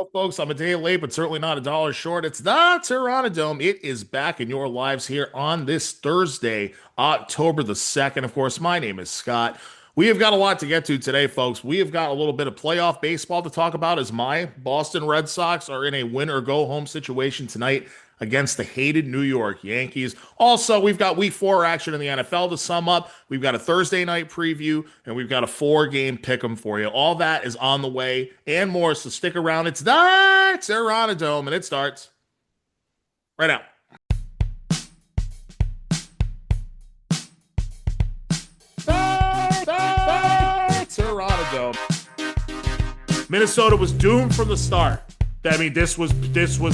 Well, folks, I'm a day late, but certainly not a dollar short. It's the Terranadome. It is back in your lives here on this Thursday, October the 2nd. Of course, my name is Scott. We have got a lot to get to today, folks. We have got a little bit of playoff baseball to talk about as my Boston Red Sox are in a win or go home situation tonight against the hated New York Yankees. Also, we've got week four action in the NFL to sum up. We've got a Thursday night preview, and we've got a four-game pick'em for you. All that is on the way and more, so stick around. It's the Terranadome, and it starts right now. Terranadome. Minnesota was doomed from the start. I mean, this was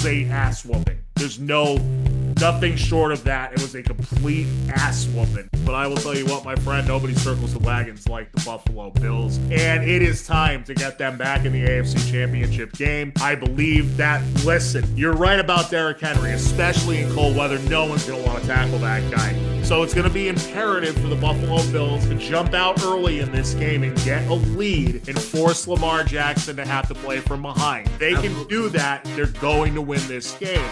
a ass whooping. There's nothing short of that. It was a complete ass whooping. But I will tell you what, my friend, nobody circles the wagons like the Buffalo Bills. And it is time to get them back in the AFC Championship game. I believe that, listen, you're right about Derrick Henry, especially in cold weather. No one's going to want to tackle that guy. So it's going to be imperative for the Buffalo Bills to jump out early in this game and get a lead and force Lamar Jackson to have to play from behind. They can do that. They're going to win this game.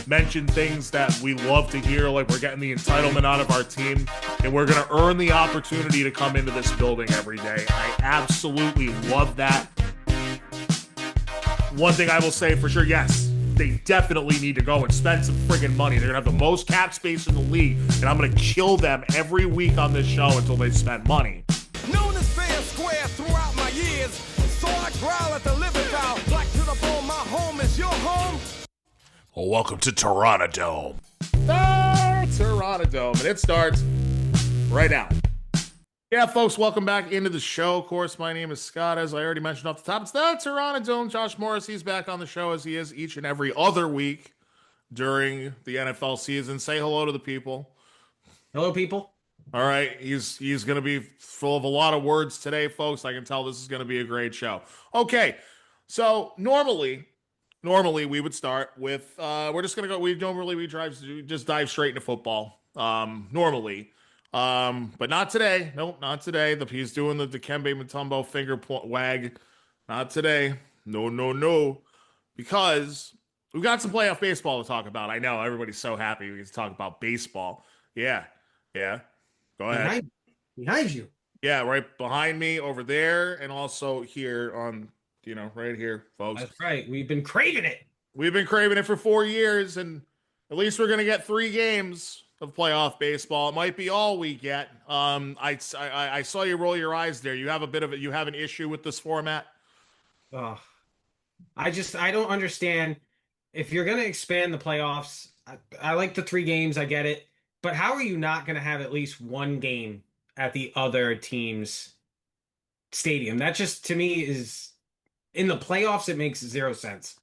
Mention things that we love to hear, like we're getting the entitlement out of our team, and we're going to earn the opportunity to come into this building every day. I absolutely love that. One thing I will say for sure, yes, they definitely need to go and spend some friggin' money. They're going to have the most cap space in the league, and I'm going to kill them every week on this show until they spend money. Known as fair square throughout my years, so I growl at the living vow. Black to the bone, my home is your home. Well, welcome to Terranadome. Terranadome, and it starts right now. Yeah, folks, welcome back into the show. Of course, my name is Scott, as I already mentioned off the top. It's the Terranadome. Josh Morris, he's back on the show as he is each and every other week during the NFL season. Say hello to the people. Hello, people. All right, he's going to be full of a lot of words today, folks. I can tell this is going to be a great show. Okay, so normally we would start with we're just gonna go. We just dive straight into football. Normally, but not today. Nope, not today. He's doing the Dikembe Mutombo finger wag. Not today. No, because we've got some playoff baseball to talk about. I know everybody's so happy we get to talk about baseball. Yeah. Go ahead. Behind you. Yeah, right behind me over there, and also here on. Right here, folks. That's right. We've been craving it. We've been craving it for 4 years, and at least we're going to get 3 games of playoff baseball. It might be all we get. I saw you roll your eyes there. You have an issue with this format? I don't understand. If you're going to expand the playoffs, I like the 3 games. I get it. But how are you not going to have at least 1 game at the other team's stadium? That just, to me, is... In the playoffs, it makes 0 sense.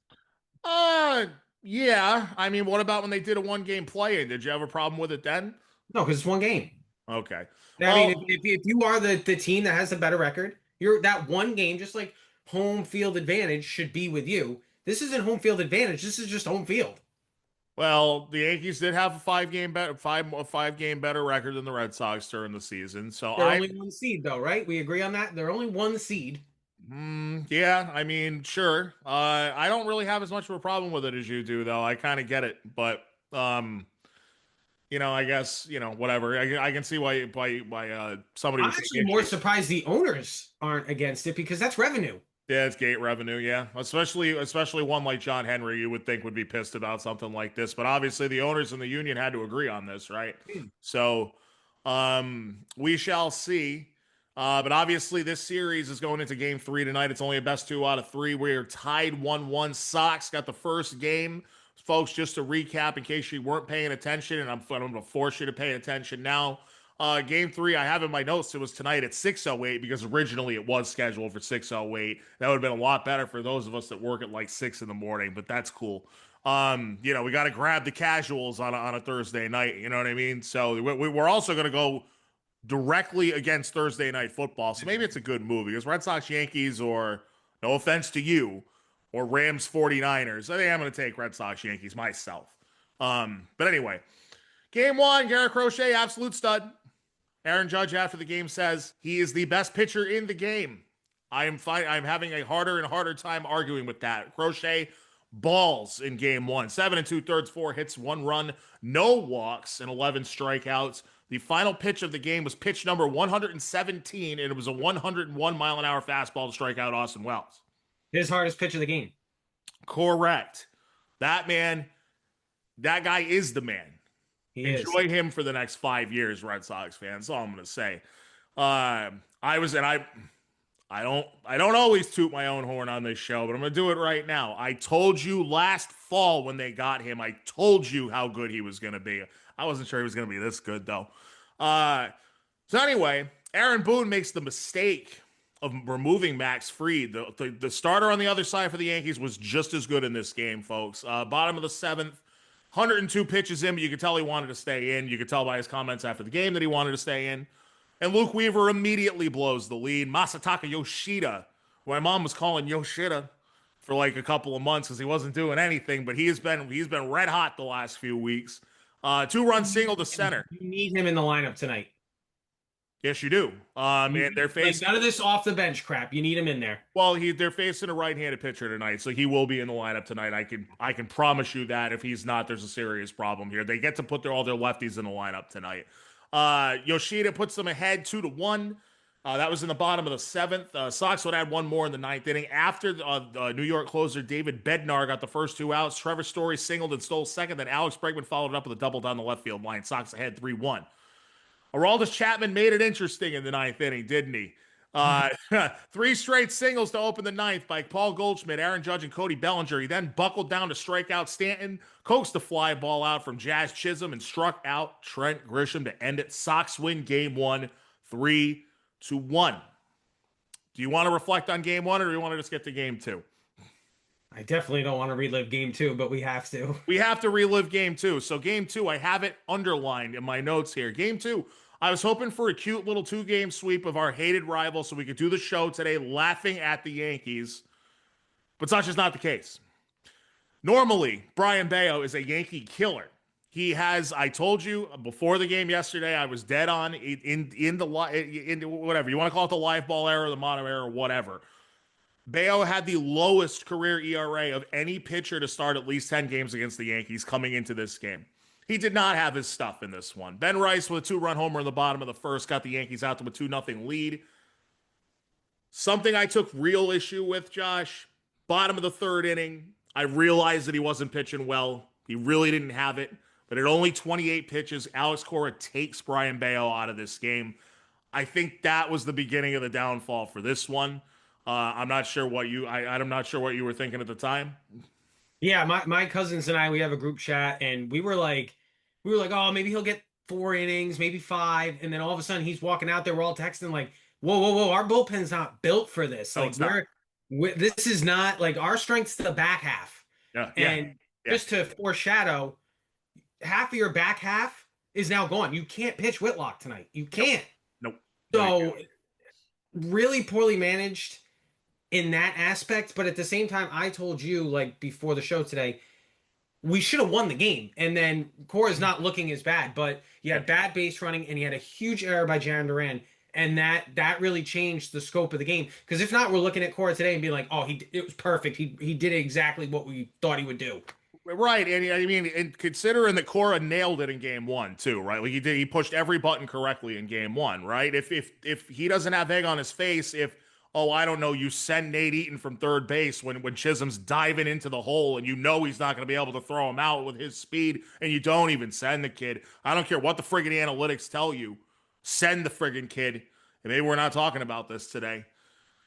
Yeah. I mean, what about when they did a 1-game play-in? Did you have a problem with it then? No, because it's 1 game. Okay. I mean, if you are the team that has the better record, you're that 1 game, just like home field advantage should be with you. This isn't home field advantage. This is just home field. Well, the Yankees did have a 5-game better record than the Red Sox during the season. So they're only 1 seed, though, right? We agree on that. They're only 1 seed. Yeah, I mean, sure. I don't really have as much of a problem with it as you do, though. I kind of get it, but I guess whatever. I can see why somebody. I'm actually more surprised the owners aren't against it because that's revenue. Yeah, it's gate revenue. Yeah, especially one like John Henry, you would think would be pissed about something like this, but obviously the owners and the union had to agree on this, right? So, we shall see. But obviously this series is going into game 3 tonight. It's only a best 2 out of 3. We're tied 1-1. Sox got the first game. Folks, just to recap in case you weren't paying attention, and I'm going to force you to pay attention now. Game 3, I have in my notes, it was tonight at 6:08 because originally it was scheduled for 6:08. That would have been a lot better for those of us that work at like 6 in the morning, but that's cool. We got to grab the casuals on a Thursday night. You know what I mean? So we're also going to go directly against Thursday Night Football. So maybe it's a good move because Red Sox Yankees, or no offense to you, or Rams 49ers. I think I'm going to take Red Sox Yankees myself. But anyway, game 1, Garrett Crochet, absolute stud. Aaron Judge after the game says he is the best pitcher in the game. I am fine. I'm having a harder and harder time arguing with that. Crochet balls in game one. 7 2/3, 4 hits, 1 run, no walks, and 11 strikeouts. The final pitch of the game was pitch number 117, and it was a 101-mile-an-hour fastball to strike out Austin Wells. His hardest pitch of the game. Correct. That man, that guy is the man. Enjoy him for the next 5 years, Red Sox fans. That's all I'm going to say. I don't always toot my own horn on this show, but I'm going to do it right now. I told you last fall when they got him, I told you how good he was going to be. I wasn't sure he was going to be this good, though. So anyway, Aaron Boone makes the mistake of removing Max Fried. The starter on the other side for the Yankees was just as good in this game, folks. Bottom of the seventh, 102 pitches in, but you could tell he wanted to stay in. You could tell by his comments after the game that he wanted to stay in. And Luke Weaver immediately blows the lead. Masataka Yoshida, who my mom was calling Yoshida for like a couple of months because he wasn't doing anything, but he's been red hot the last few weeks. 2-run single to center. You need him in the lineup tonight. Yes, you do. And they're facing none of this off the bench crap. You need him in there. Well, they're facing a right-handed pitcher tonight, so he will be in the lineup tonight. I can promise you that. If he's not, there's a serious problem here. They get to put all their lefties in the lineup tonight. Yoshida puts them ahead 2-1. That was in the bottom of the seventh. Sox would add one more in the ninth inning. After New York closer David Bednar got the first 2 outs, Trevor Story singled and stole second. Then Alex Bregman followed it up with a double down the left field line. Sox ahead 3-1. Aroldis Chapman made it interesting in the ninth inning, didn't he? 3 straight singles to open the ninth by Paul Goldschmidt, Aaron Judge, and Cody Bellinger. He then buckled down to strike out Stanton, coaxed a fly ball out from Jazz Chisholm, and struck out Trent Grisham to end it. Sox win game one, 3-1. Do you want to reflect on game one, or do you want to just get to game two? I definitely don't want to relive game two, but we have to. We have to relive game two. So game two, I have it underlined in my notes here. Game two, I was hoping for a cute little 2-game sweep of our hated rival so we could do the show today laughing at the Yankees. But such is not the case. Normally, Brian Bayo is a Yankee killer. He has, I told you before the game yesterday, I was dead on in whatever. You want to call it the live ball era, the mono era, whatever. Bayo had the lowest career ERA of any pitcher to start at least 10 games against the Yankees coming into this game. He did not have his stuff in this one. Ben Rice with a 2-run homer in the bottom of the first got the Yankees out to a 2-0 lead. Something I took real issue with, Josh, bottom of the third inning, I realized that he wasn't pitching well. He really didn't have it. But at only 28 pitches, Alex Cora takes Brian Bayo out of this game. I think that was the beginning of the downfall for this one. I'm not sure what I'm not sure what you were thinking at the time. Yeah, my cousins and I, we have a group chat, and we were like, oh, maybe he'll get 4 innings, maybe 5, and then all of a sudden he's walking out there. We're all texting like, whoa, our bullpen's not built for this. No, like this is not like our strength's the back half. And just to foreshadow, half of your back half is now gone. You can't pitch Whitlock tonight. You can't. Nope. So really poorly managed in that aspect, but at the same time, I told you like before the show today, we should have won the game. And then Cora's not looking as bad, but you had bad base running and he had a huge error by Jarren Duran, and that really changed the scope of the game. Because if not, we're looking at Cora today and being like, oh, it was perfect. He did exactly what we thought he would do. Right, and I mean, and considering that Cora nailed it in game one too, right? Like he pushed every button correctly in game one, right? If he doesn't have egg on his face, I don't know, you send Nate Eaton from third base when Chisholm's diving into the hole and you know he's not going to be able to throw him out with his speed, and you don't even send the kid. I don't care what the friggin' analytics tell you. Send the friggin' kid. And maybe we're not talking about this today.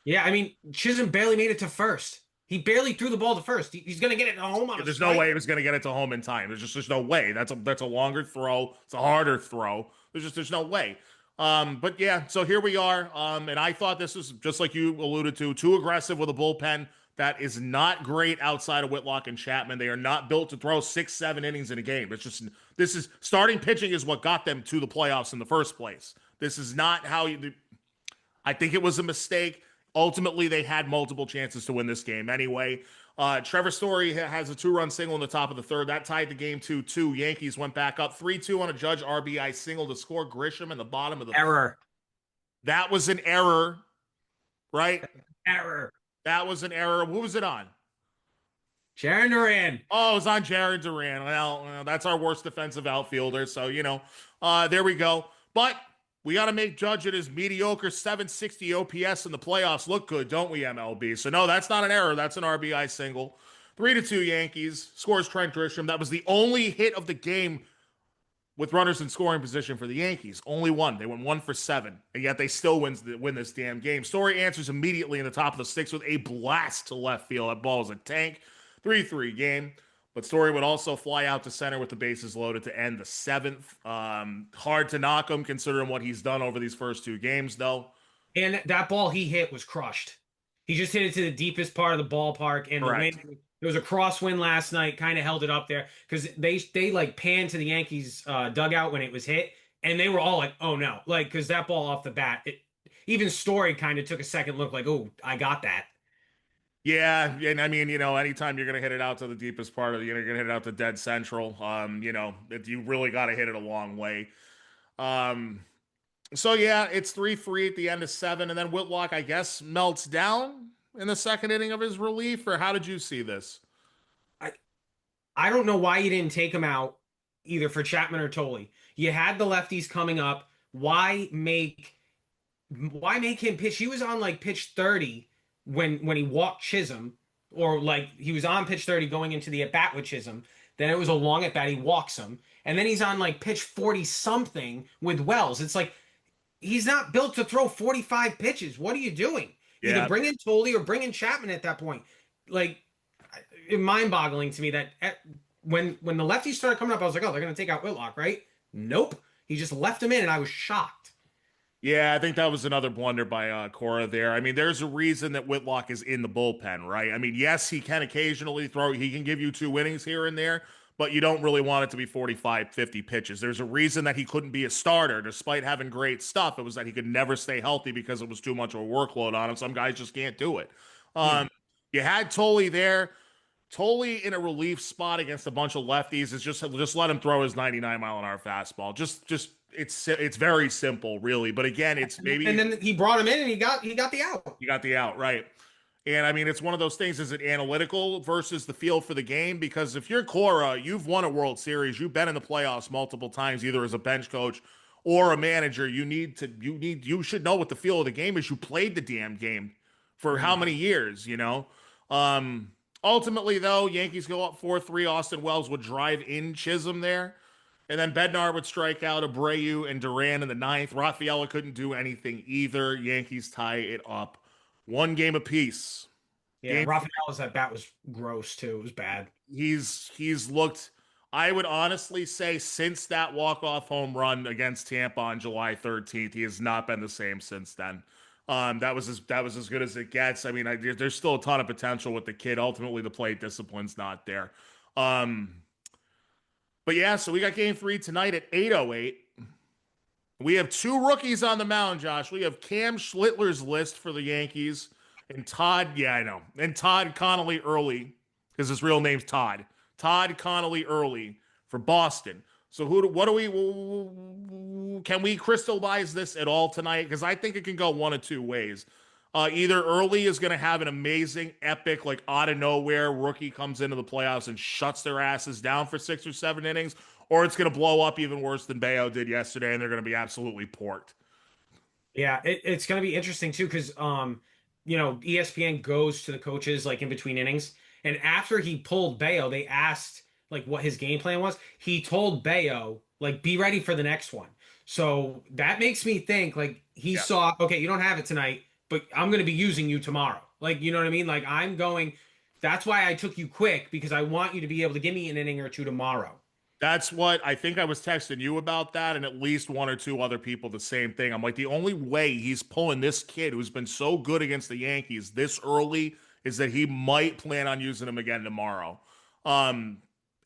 Yeah, I mean, Chisholm barely made it to first. He barely threw the ball to first. He's going to get it home on There's no way he was going to get it to home in time. There's no way. That's a longer throw. It's a harder throw. There's no way. But yeah, so here we are. And I thought this was, just like you alluded to, too aggressive with a bullpen. That is not great outside of Whitlock and Chapman. They are not built to throw 6-7 innings in a game. This is starting pitching is what got them to the playoffs in the first place. This is not how I think it was a mistake. Ultimately, they had multiple chances to win this game anyway. Trevor Story has a 2-run single in the top of the third. That tied the game 2-2. Yankees went back up 3-2 on a Judge RBI single to score Grisham in the bottom of the error. That was an error, right? Error. That was an error. Who was it on? Sharon Duran. Oh, it was on Jared Duran. Well, that's our worst defensive outfielder. So, there we go. But we got to make Judge at his mediocre 760 OPS in the playoffs look good, don't we, MLB? So, no, that's not an error. That's an RBI single. 3-2 Yankees. Scores Trent Grisham. That was the only hit of the game with runners in scoring position for the Yankees. Only one. They went 1-for-7, and yet they still win this damn game. Story answers immediately in the top of the sixth with a blast to left field. That ball was a tank. 3-3 game. But Story would also fly out to center with the bases loaded to end the seventh. Hard to knock him considering what he's done over these first two games, though. And that ball he hit was crushed. He just hit it to the deepest part of the ballpark, and Correct. the wind. There was a crosswind last night, kind of held it up there because they like panned to the Yankees dugout when it was hit, and they were all like, "Oh no!" Like because that ball off the bat, even Story kind of took a second look, like, "Oh, I got that." Yeah, and I mean, anytime you're gonna hit it out to the deepest part of the, you're gonna hit it out to dead central. You really got to hit it a long way. Um, so yeah, it's 3-3 at the end of seven, and then Whitlock, I guess, melts down in the second inning of his relief. Or how did you see this? I I don't know why you didn't take him out either for Chapman or Tolley. You had the lefties coming up. Why make him pitch? He was on like pitch 30 when he walked Chisholm, or like he was on pitch 30 going into the at bat with Chisholm. Then it was a long at bat. He walks him, and then he's on like pitch 40 something with Wells. It's like he's not built to throw 45 pitches. What are you doing? Either Yeah, bring in Tolley or bring in Chapman at that point. Like, mind boggling to me that when the lefties started coming up, I was like, oh, they're going to take out Whitlock, right? Nope. He just left him in, and I was shocked. yeah, I think that was another blunder by Cora there. I mean, there's a reason that Whitlock is in the bullpen, right? I mean, yes, he can occasionally throw, he can give you two innings here and there, but you don't really want it to be 45, 50 pitches. There's a reason that he couldn't be a starter despite having great stuff. It was that he could never stay healthy because it was too much of a workload on him. Some guys just can't do it. Yeah. You had Tolley there. Tolley in a relief spot against a bunch of lefties is just let him throw his 99-mile-an-hour fastball. Just it's very simple, really. But again, it's maybe And then he brought him in, and he got the out. you got the out, right? And I mean, it's one of those things. Is it analytical versus the feel for the game? Because if you're Cora, you've won a World Series, you've been in the playoffs multiple times, either as a bench coach or a manager. You should know what the feel of the game is. You played the damn game for how many years, you know? Ultimately, though, Yankees go up 4-3. Austin Wells would drive in Chisholm there. And then Bednar would strike out Abreu and Duran in the ninth. Rafaela couldn't do anything either. Yankees tie it up one game apiece. Yeah, Game, Rafaela's at bat was gross too. It was bad. he's looked, I would honestly say, since that walk-off home run against Tampa on July 13th, he has not been the same since then. That was as good as it gets. I mean, there's still a ton of potential with the kid. Ultimately, the plate discipline's not there. But yeah, so we got game three tonight at 8:08. We have two rookies on the mound, Josh. We have Cam Schlittler's list for the Yankees and Todd, yeah, I know, and Todd Connolly Early, because his real name's Todd. Todd Connolly Early for Boston. So can we crystallize this at all tonight? Because I think it can go one of two ways. Either Early is going to have an amazing, epic, like out of nowhere rookie comes into the playoffs and shuts their asses down for 6 or 7 innings, or it's going to blow up even worse than Bayo did yesterday, and they're going to be absolutely porked. Yeah, it's going to be interesting too because ESPN goes to the coaches like in between innings, and after he pulled Bayo, they asked like what his game plan was. He told Bayo like be ready for the next one. So that makes me think like he saw, okay, you don't have it tonight, but I'm going to be using you tomorrow. Like, you know what I mean? Like that's why I took you quick, because I want you to be able to give me an inning or two tomorrow. That's what I think. I was texting you about that, and at least one or two other people the same thing. I'm like, the only way he's pulling this kid who's been so good against the Yankees this early is that he might plan on using him again tomorrow. And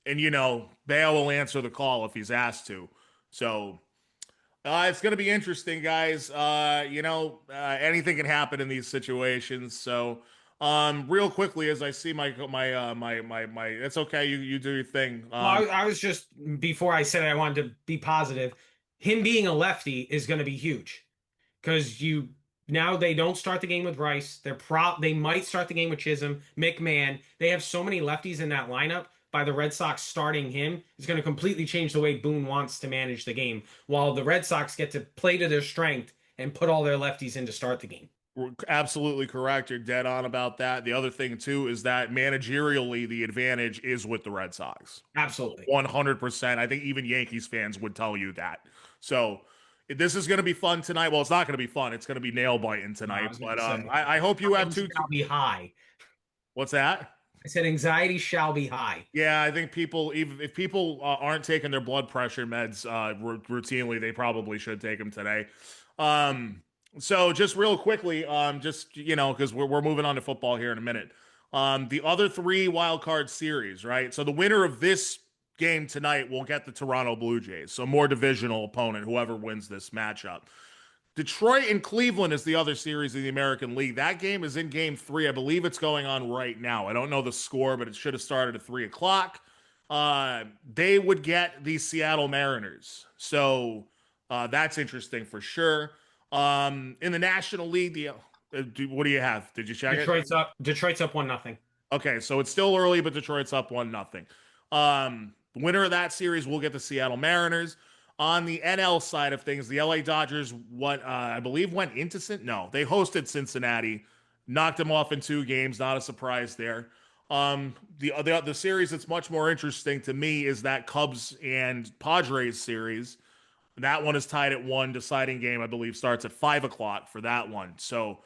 Bale will answer the call if he's asked to. So it's going to be interesting, guys. Anything can happen in these situations. So real quickly, as I see my it's okay. You do your thing. Well, I was just, before I said I wanted to be positive, him being a lefty is going to be huge because Now they don't start the game with Rice. They might start the game with Chisholm, McMahon. They have so many lefties in that lineup. By the Red Sox starting him is going to completely change the way Boone wants to manage the game. While the Red Sox get to play to their strength and put all their lefties in to start the game. Absolutely correct. You're dead on about that. The other thing too is that managerially the advantage is with the Red Sox. Absolutely. 100%. I think even Yankees fans would tell you that. So this is going to be fun tonight. Well, it's not going to be fun. It's going to be nail biting tonight. But I hope you have two. Shall be high. What's that? I said anxiety shall be high. Yeah, I think people, even if people aren't taking their blood pressure meds routinely, they probably should take them today. So just real quickly, just because we're moving on to football here in a minute. The other three wild card series, right? So the winner of this game tonight will get the Toronto Blue Jays, so more divisional opponent, whoever wins this matchup. Detroit and Cleveland is the other series in the American League. That game is in game 3. I believe it's going on right now. I don't know the score, but it should have started at 3 o'clock. They would get the Seattle Mariners. So that's interesting for sure. In the National League, what do you have? Did you check Detroit's up. Detroit's up 1-0. Okay, so it's still early, but Detroit's up 1-0. The winner of that series will get the Seattle Mariners. On the NL side of things, the LA Dodgers, I believe, went into they hosted Cincinnati, knocked them off in 2 games. Not a surprise there. The series that's much more interesting to me is that Cubs and Padres series. That one is tied at 1. Deciding game, I believe, starts at 5 o'clock for that one. So,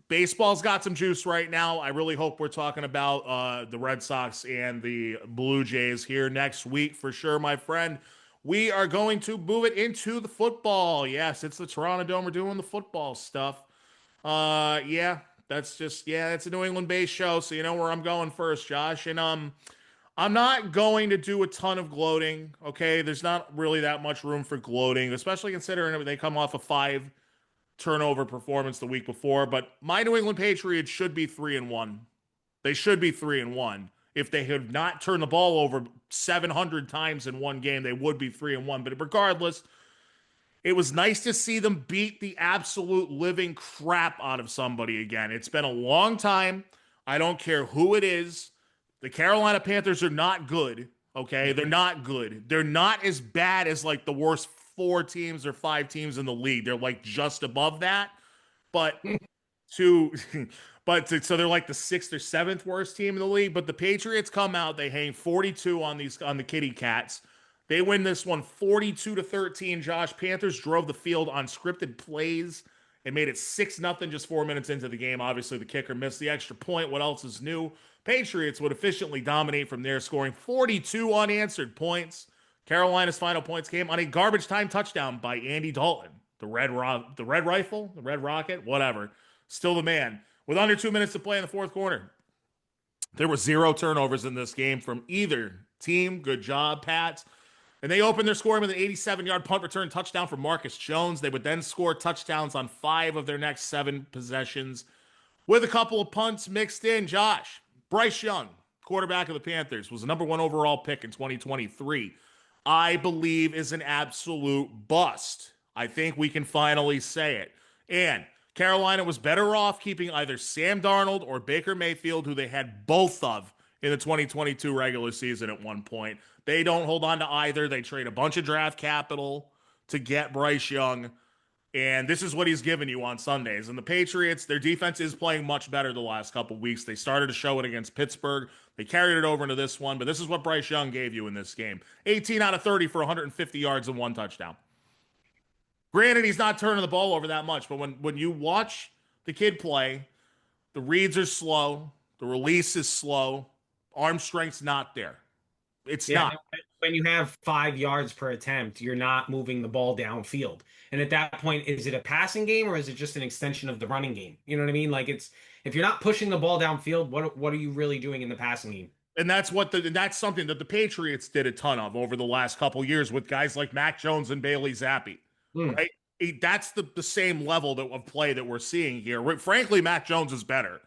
baseball's got some juice right now. I really hope we're talking about the Red Sox and the Blue Jays here next week for sure, my friend. We are going to move it into the football. Yes, it's the Terranadome. We're doing the football stuff. It's a New England-based show, so you know where I'm going first, Josh. And I'm not going to do a ton of gloating, okay? There's not really that much room for gloating, especially considering they come off a 5 turnover performance the week before. But my New England Patriots should be 3-1. They should be 3-1. If they had not turned the ball over 700 times in one game, they would be 3-1. But regardless, it was nice to see them beat the absolute living crap out of somebody again. It's been a long time. I don't care who it is. The Carolina Panthers are not good, okay? They're not good. They're not as bad as like the worst 4 teams or 5 teams in the league. They're like just above that. But so they're like the 6th or 7th worst team in the league. But the Patriots come out, they hang 42 on the Kitty Cats. They win this one 42-13. Josh, Panthers drove the field on scripted plays and made it 6-0 just 4 minutes into the game. Obviously, the kicker missed the extra point. What else is new? Patriots would efficiently dominate from there, scoring 42 unanswered points. Carolina's final points came on a garbage time touchdown by Andy Dalton. The Red Rifle, the Red Rocket, whatever. Still the man. With under 2 minutes to play in the fourth quarter, there were 0 turnovers in this game from either team. Good job, Pats. And they opened their scoring with an 87-yard punt return touchdown from Marcus Jones. They would then score touchdowns on 5 of their next 7 possessions with a couple of punts mixed in. Josh, Bryce Young, quarterback of the Panthers, was the number 1 overall pick in 2023. I believe is an absolute bust. I think we can finally say it. And Carolina was better off keeping either Sam Darnold or Baker Mayfield, who they had both of in the 2022 regular season at one point. They don't hold on to either. They trade a bunch of draft capital to get Bryce Young. And this is what he's given you on Sundays. And the Patriots, their defense is playing much better the last couple weeks. They started to show it against Pittsburgh. They carried it over into this one. But this is what Bryce Young gave you in this game. 18 out of 30 for 150 yards and 1 touchdown. Granted, he's not turning the ball over that much. But when you watch the kid play, the reads are slow. The release is slow. Arm strength's not there. It's not. When you have 5 yards per attempt, you're not moving the ball downfield. And at that point, is it a passing game or is it just an extension of the running game? You know what I mean? Like if you're not pushing the ball downfield, what are you really doing in the passing game? And that's something that the Patriots did a ton of over the last couple years with guys like Mac Jones and Bailey Zappi. Right? That's the same level of play that we're seeing here. Frankly, Mac Jones is better.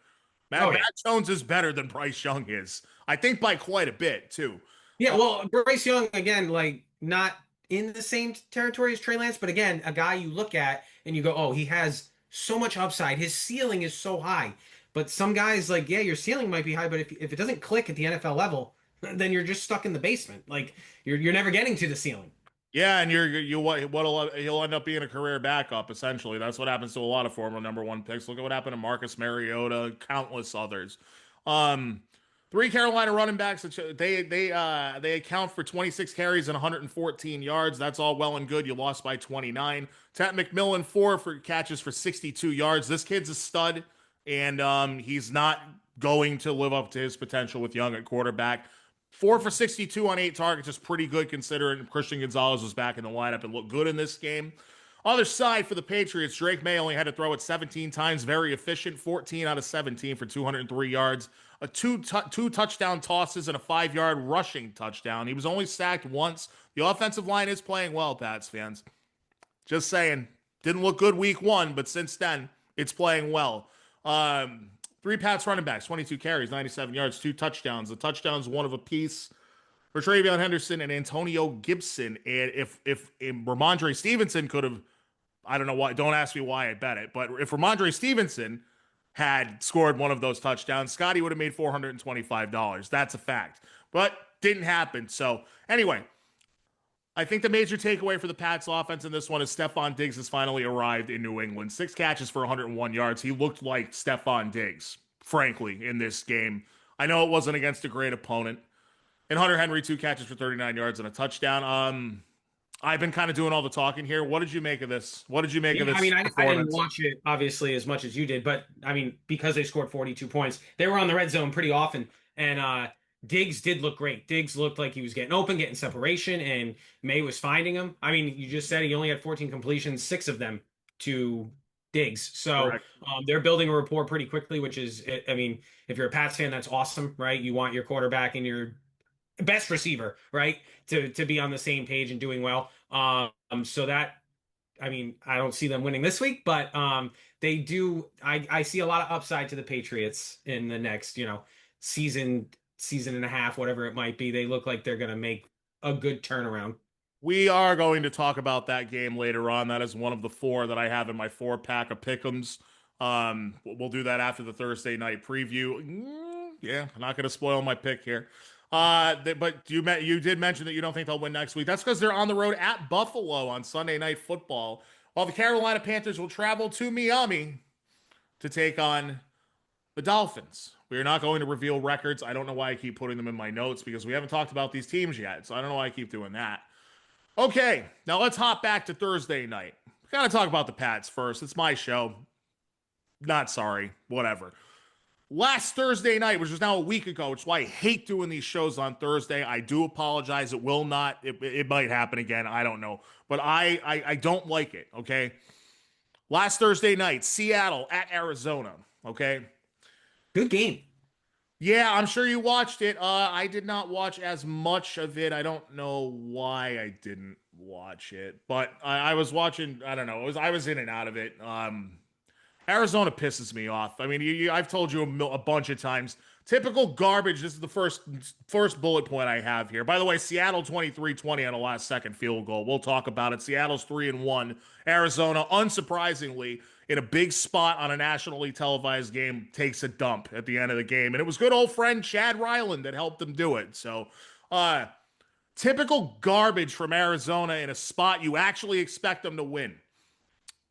Mac Jones is better than Bryce Young is. I think by quite a bit, too. Yeah, well, Bryce Young, again, like not in the same territory as Trey Lance, but again, a guy you look at and you go, oh, he has so much upside. His ceiling is so high. But some guys, like, yeah, your ceiling might be high, but if it doesn't click at the NFL level, then you're just stuck in the basement. Like you're never getting to the ceiling. Yeah, and he'll end up being a career backup essentially. That's what happens to a lot of former number one picks. Look at what happened to Marcus Mariota, countless others. Um, Three Carolina running backs. They account for 26 carries and 114 yards. That's all well and good. You lost by 29. Tat McMillan 4 catches for 62 yards. This kid's a stud, and he's not going to live up to his potential with Young at quarterback. 4 for 62 on 8 targets is pretty good considering Christian Gonzalez was back in the lineup and looked good in this game. Other side for the Patriots, Drake May only had to throw it 17 times, very efficient, 14 out of 17 for 203 yards, two touchdown tosses and a 5-yard rushing touchdown. He was only sacked once. The offensive line is playing well, Pats fans. Just saying. Didn't look good week 1, but since then, it's playing well. Three Pats running backs, 22 carries, 97 yards, 2 touchdowns. The touchdowns, one of a piece for Travion Henderson and Antonio Gibson. And if Ramondre Stevenson could have, I don't know why, don't ask me why I bet it, but if Ramondre Stevenson had scored one of those touchdowns, Scotty would have made $425. That's a fact. But didn't happen. So anyway, I think the major takeaway for the Pats offense in this one is Stephon Diggs has finally arrived in New England. 6 catches for 101 yards. He looked like Stephon Diggs, frankly, in this game. I know it wasn't against a great opponent. And Hunter Henry, 2 catches for 39 yards and a touchdown. I've been kind of doing all the talking here. What did you make of this? What did you make of this? I mean, I didn't watch it obviously as much as you did, but I mean, because they scored 42 points, they were on the red zone pretty often, and Diggs did look great. Diggs looked like he was getting open, getting separation, and May was finding him. I mean, you just said he only had 14 completions, 6 of them to Diggs. So they're building a rapport pretty quickly, which is, I mean, if you're a Pats fan, that's awesome, right? You want your quarterback and your best receiver, right, to be on the same page and doing well. So that, I mean, I don't see them winning this week, but they do. I see a lot of upside to the Patriots in the next, season and a half, whatever it might be. They look like they're going to make a good turnaround. We are going to talk about that game later on. That is one of the 4 that I have in my 4-pack of pick'ems. We'll do that after the Thursday night preview. Yeah, I'm not going to spoil my pick here. But you did mention that you don't think they'll win next week. That's because they're on the road at Buffalo on Sunday Night Football, while the Carolina Panthers will travel to Miami to take on the Dolphins. We are not going to reveal records. I don't know why I keep putting them in my notes because we haven't talked about these teams yet, so I don't know why I keep doing that. Okay, now let's hop back to Thursday night. We gotta talk about the Pats first. It's my show. Not sorry. Whatever. Last Thursday night, which was now a week ago, which is why I hate doing these shows on Thursday. I do apologize. It will not. It might happen again. I don't know. But I don't like it, okay? Last Thursday night, Seattle at Arizona, okay? Good game. Yeah, I'm sure you watched it. I did not watch as much of it. I don't know why I didn't watch it. But I was watching, I don't know. I was in and out of it. Arizona pisses me off. I mean, I've told you a bunch of times. Typical garbage. This is the first bullet point I have here. By the way, Seattle 23-20 on a last-second field goal. We'll talk about it. Seattle's 3-1. Arizona, unsurprisingly, in a big spot on a nationally televised game, takes a dump at the end of the game. And it was good old friend Chad Ryland that helped them do it. So, typical garbage from Arizona in a spot you actually expect them to win.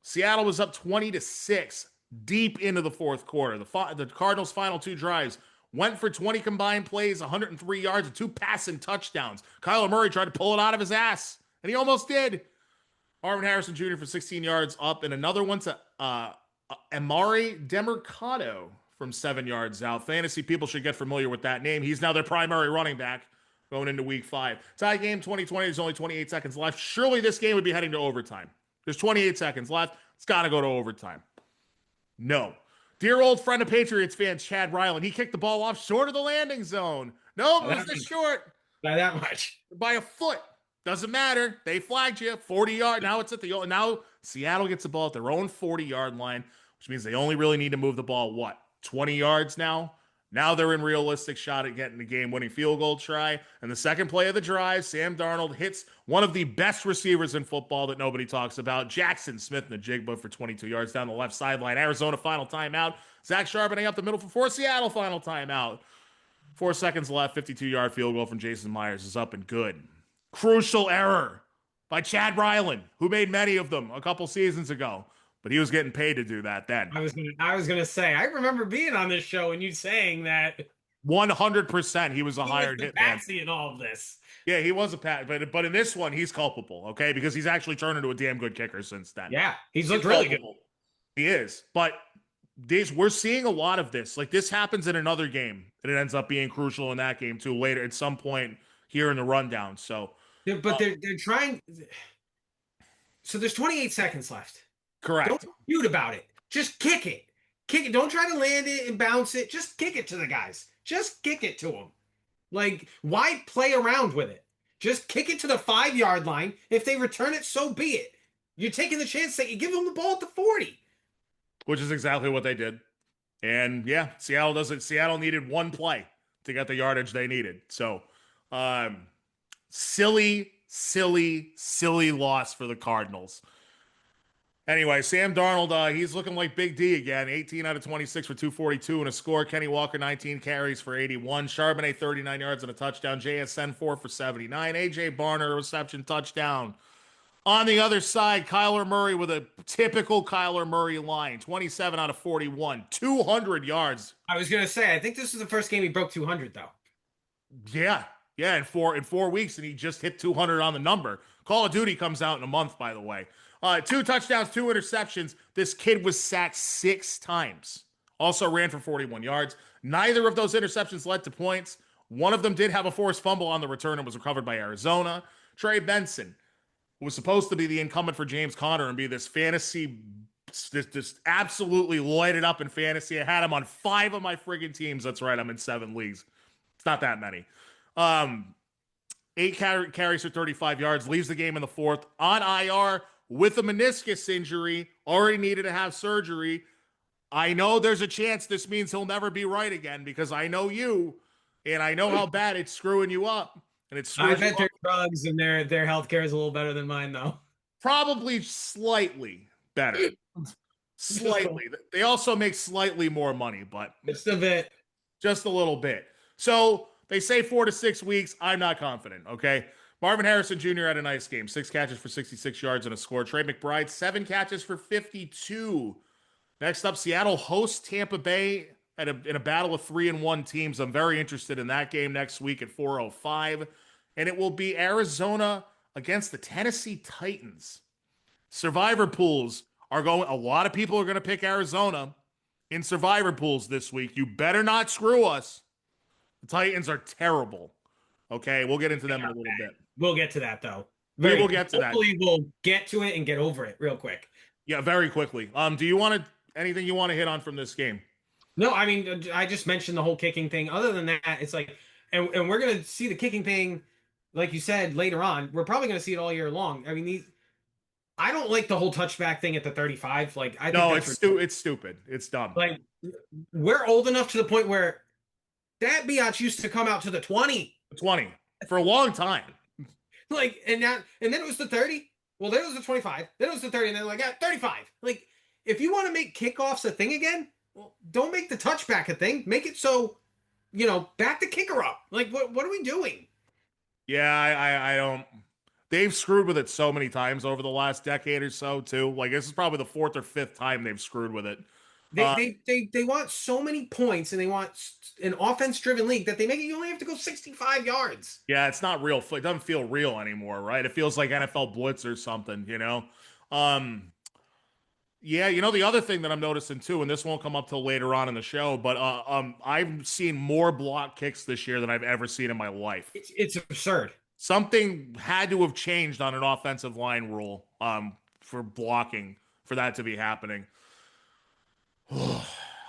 Seattle was up 20-6 deep into the fourth quarter. The Cardinals' final 2 drives went for 20 combined plays, 103 yards, and 2 passing touchdowns. Kyler Murray tried to pull it out of his ass, and he almost did. Marvin Harrison Jr. for 16 yards up, and another one to Amari Demercado from 7 yards out. Fantasy people should get familiar with that name. He's now their primary running back going into week 5. Tie game 2020. There's only 28 seconds left. Surely this game would be heading to overtime. There's 28 seconds left. It's got to go to overtime. No. Dear old friend of Patriots fans, Chad Ryland, he kicked the ball off short of the landing zone. No, it was just short. By that much. By a foot. Doesn't matter. They flagged you. 40 yards. Now it's now Seattle gets the ball at their own 40-yard line, which means they only really need to move the ball, 20 yards now? Now they're in realistic shot at getting the game-winning field goal try. And the second play of the drive, Sam Darnold hits one of the best receivers in football that nobody talks about, Jackson Smith-Njigba for 22 yards down the left sideline. Arizona final timeout. Zach Charbonnet up the middle for 4. Seattle final timeout. 4 seconds left. 52-yard field goal from Jason Myers is up and good. Crucial error by Chad Ryland, who made many of them a couple seasons ago. But he was getting paid to do that then. I was gonna say, I remember being on this show and you saying that 100% he was a hired hitman. Patsy in all of this. Yeah, he was a pat, but in this one he's culpable, okay? Because he's actually turned into a damn good kicker since then. Yeah, he's looked really good. He is. But we're seeing a lot of this. Like, this happens in another game, and it ends up being crucial in that game too later at some point here in the rundown. So but they're trying. So there's 28 seconds left. Correct. Don't feud about it. Just kick it. Kick it. Don't try to land it and bounce it. Just kick it to the guys. Just kick it to them. Like, why play around with it? Just kick it to the 5-yard line. If they return it, so be it. You're taking the chance that you give them the ball at the 40. Which is exactly what they did. And yeah, Seattle needed one play to get the yardage they needed. So, silly loss for the Cardinals. Anyway, Sam Darnold, he's looking like Big D again. 18 out of 26 for 242 and a score. Kenny Walker, 19 carries for 81. Charbonnet, 39 yards and a touchdown. JSN, 4 for 79. A.J. Barner, a reception touchdown. On the other side, Kyler Murray with a typical Kyler Murray line. 27 out of 41. 200 yards. I was going to say, I think this is the first game he broke 200, though. Yeah, in 4 weeks, and he just hit 200 on the number. Call of Duty comes out in a month, by the way. 2 touchdowns, 2 interceptions. This kid was sacked 6 times. Also ran for 41 yards. Neither of those interceptions led to points. One of them did have a forced fumble on the return and was recovered by Arizona. Trey Benson, who was supposed to be the incumbent for James Conner and be this fantasy, this absolutely lighted up in fantasy. I had him on 5 of my friggin' teams. That's right, I'm in 7 leagues. It's not that many. 8 carries for 35 yards, leaves the game in the 4th. On IR with a meniscus injury, already needed to have surgery. I know there's a chance this means he'll never be right again because I know you, and I know how bad it's screwing you up. And it's I bet their drugs and their healthcare is a little better than mine, though. Probably slightly better. Slightly. They also make slightly more money, but just a bit. Just a little bit. So they say 4 to 6 weeks. I'm not confident, okay? Marvin Harrison Jr. had a nice game. 6 catches for 66 yards and a score. Trey McBride, 7 catches for 52. Next up, Seattle hosts Tampa Bay in a battle of 3-1 teams. I'm very interested in that game next week at 4:05. And it will be Arizona against the Tennessee Titans. Survivor pools are going. A lot of people are going to pick Arizona in survivor pools this week. You better not screw us. The Titans are terrible. Okay, we'll get into them in a little bit. We'll get to that, though. We will get to that. Hopefully we'll get to it and get over it real quick. Yeah, very quickly. Do you want anything you want to hit on from this game? No, I mean, I just mentioned the whole kicking thing. Other than that, it's like, and we're going to see the kicking thing, like you said, later on. We're probably going to see it all year long. I mean, I don't like the whole touchback thing at the 35. Like, I think it's stupid. It's dumb. Like, we're old enough to the point where that biatch used to come out to the 20. 20 for a long time. Like, and then it was the 30. Well, then it was the 25. Then it was the 30, and then like, 35. Like, if you want to make kickoffs a thing again, well, don't make the touchback a thing. Make it so, back the kicker up. Like, what are we doing? Yeah, I don't. They've screwed with it so many times over the last decade or so, too. Like, this is probably the 4th or 5th time they've screwed with it. They want so many points, and they want an offense-driven league that they make it. You only have to go 65 yards. Yeah, it's not real. It doesn't feel real anymore, right? It feels like NFL Blitz or something, Yeah, the other thing that I'm noticing too, and this won't come up till later on in the show, but I've seen more block kicks this year than I've ever seen in my life. It's absurd. Something had to have changed on an offensive line rule for blocking for that to be happening.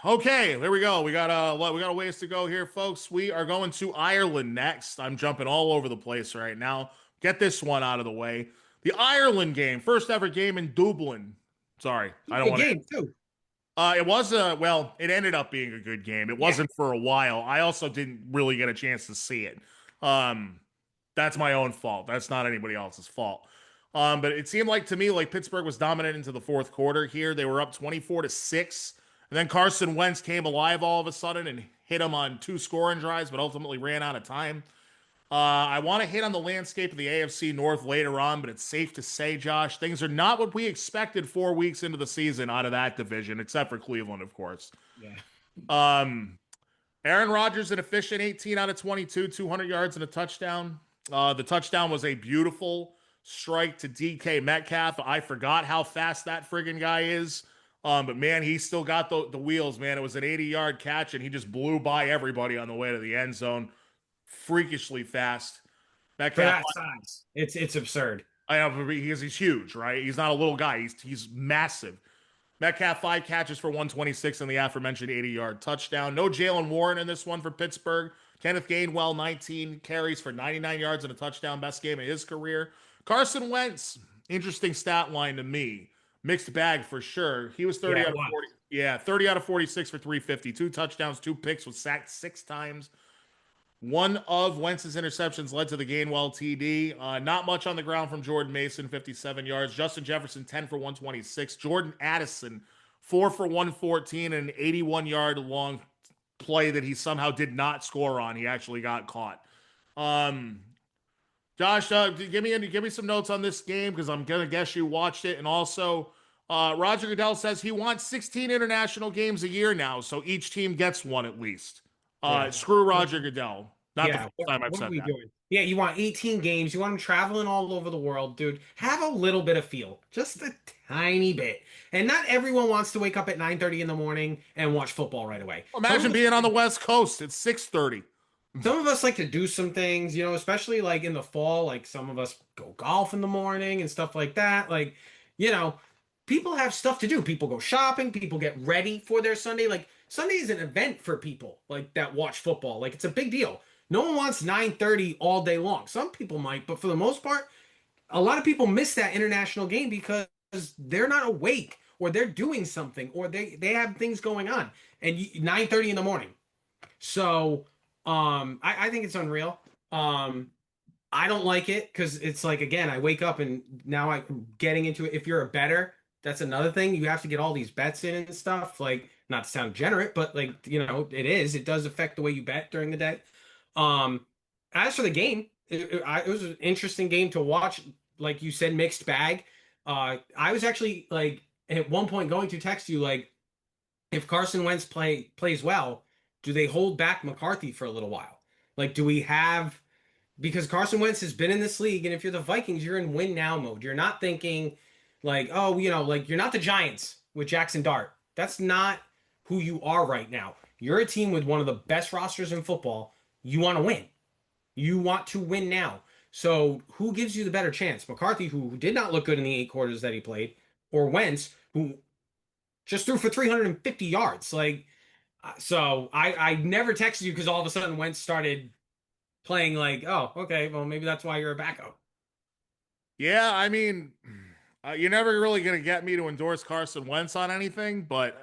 Okay, there we go. We got a ways to go here, folks. We are going to Ireland next. I'm jumping all over the place right now. Get this one out of the way. The Ireland game, first ever game in Dublin. Sorry, I don't want to. It was well, it ended up being a good game. It Yeah. wasn't for a while. I also didn't really get a chance to see it. Um, that's my own fault. That's not anybody else's fault. But it seemed like to me like Pittsburgh was dominant into the fourth quarter here. They were up 24-6. And then Carson Wentz came alive all of a sudden and hit him on two scoring drives, but ultimately ran out of time. I want to hit on the landscape of the AFC North later on, but it's safe to say, Josh, things are not what we expected 4 weeks into the season out of that division, except for Cleveland, of course. Yeah. Um, Aaron Rodgers, an efficient 18 out of 22, 200 yards and a touchdown. The touchdown was a beautiful strike to DK Metcalf. I forgot how fast that friggin' guy is. But man, he still got the wheels, man. It was an 80-yard catch, and he just blew by everybody on the way to the end zone. Freakishly fast. For Metcalf, that size, it's absurd. I know he's huge, right? He's not a little guy. He's massive. Metcalf 5 catches for 126 and the aforementioned 80-yard touchdown. No Jalen Warren in this one for Pittsburgh. Kenneth Gainwell 19 carries for 99 yards and a touchdown, best game of his career. Carson Wentz, interesting stat line to me. Mixed bag for sure. He was 30 out of 40. Yeah, 30 out of 46 for 350. 2 touchdowns, 2 picks, was sacked 6 times. One of Wentz's interceptions led to the Gainwell TD. Not much on the ground from Jordan Mason, 57 yards. Justin Jefferson, 10 for 126. Jordan Addison, 4 for 114, and an 81-yard long play that he somehow did not score on. He actually got caught. Josh, give me some notes on this game because I'm gonna guess you watched it. And also, Roger Goodell says he wants 16 international games a year now, so each team gets one at least. Screw Roger Goodell. Not the first time I've what said are we that. doing? Yeah, you want 18 games. You want them traveling all over the world, dude. Have a little bit of feel, just a tiny bit. And not everyone wants to wake up at 9:30 in the morning and watch football right away. Imagine being on the West Coast at 6:30. Some of us like to do some things, especially like in the fall. Like some of us go golf in the morning and stuff like that. Like, you know, people have stuff to do. People go shopping. People get ready for their Sunday. Like Sunday is an event for people like that watch football. Like it's a big deal. No one wants 9:30 all day long. Some people might, but for the most part, a lot of people miss that international game because they're not awake or they're doing something or they have things going on. And 9:30 in the morning. So I think it's unreal. I don't like it because it's like again, I wake up and now I'm getting into it. If you're a bettor, that's another thing. You have to get all these bets in and stuff. Like, not to sound degenerate, but like, it is. It does affect the way you bet during the day. As for the game, it was an interesting game to watch. Like you said, mixed bag. I was actually like at one point going to text you like, if Carson Wentz plays well, do they hold back McCarthy for a little while? Like, do we have because Carson Wentz has been in this league, and if you're the Vikings, you're in win now mode. You're not thinking like, oh, like you're not the Giants with Jackson Dart. That's not who you are right now. You're a team with one of the best rosters in football. You want to win. You want to win now. So who gives you the better chance? McCarthy, who did not look good in the 8 quarters that he played, or Wentz, who just threw for 350 yards. Like, so I never texted you because all of a sudden Wentz started playing like, oh, okay, well, maybe that's why you're a backup. Yeah, I mean, you're never really gonna get me to endorse Carson Wentz on anything, but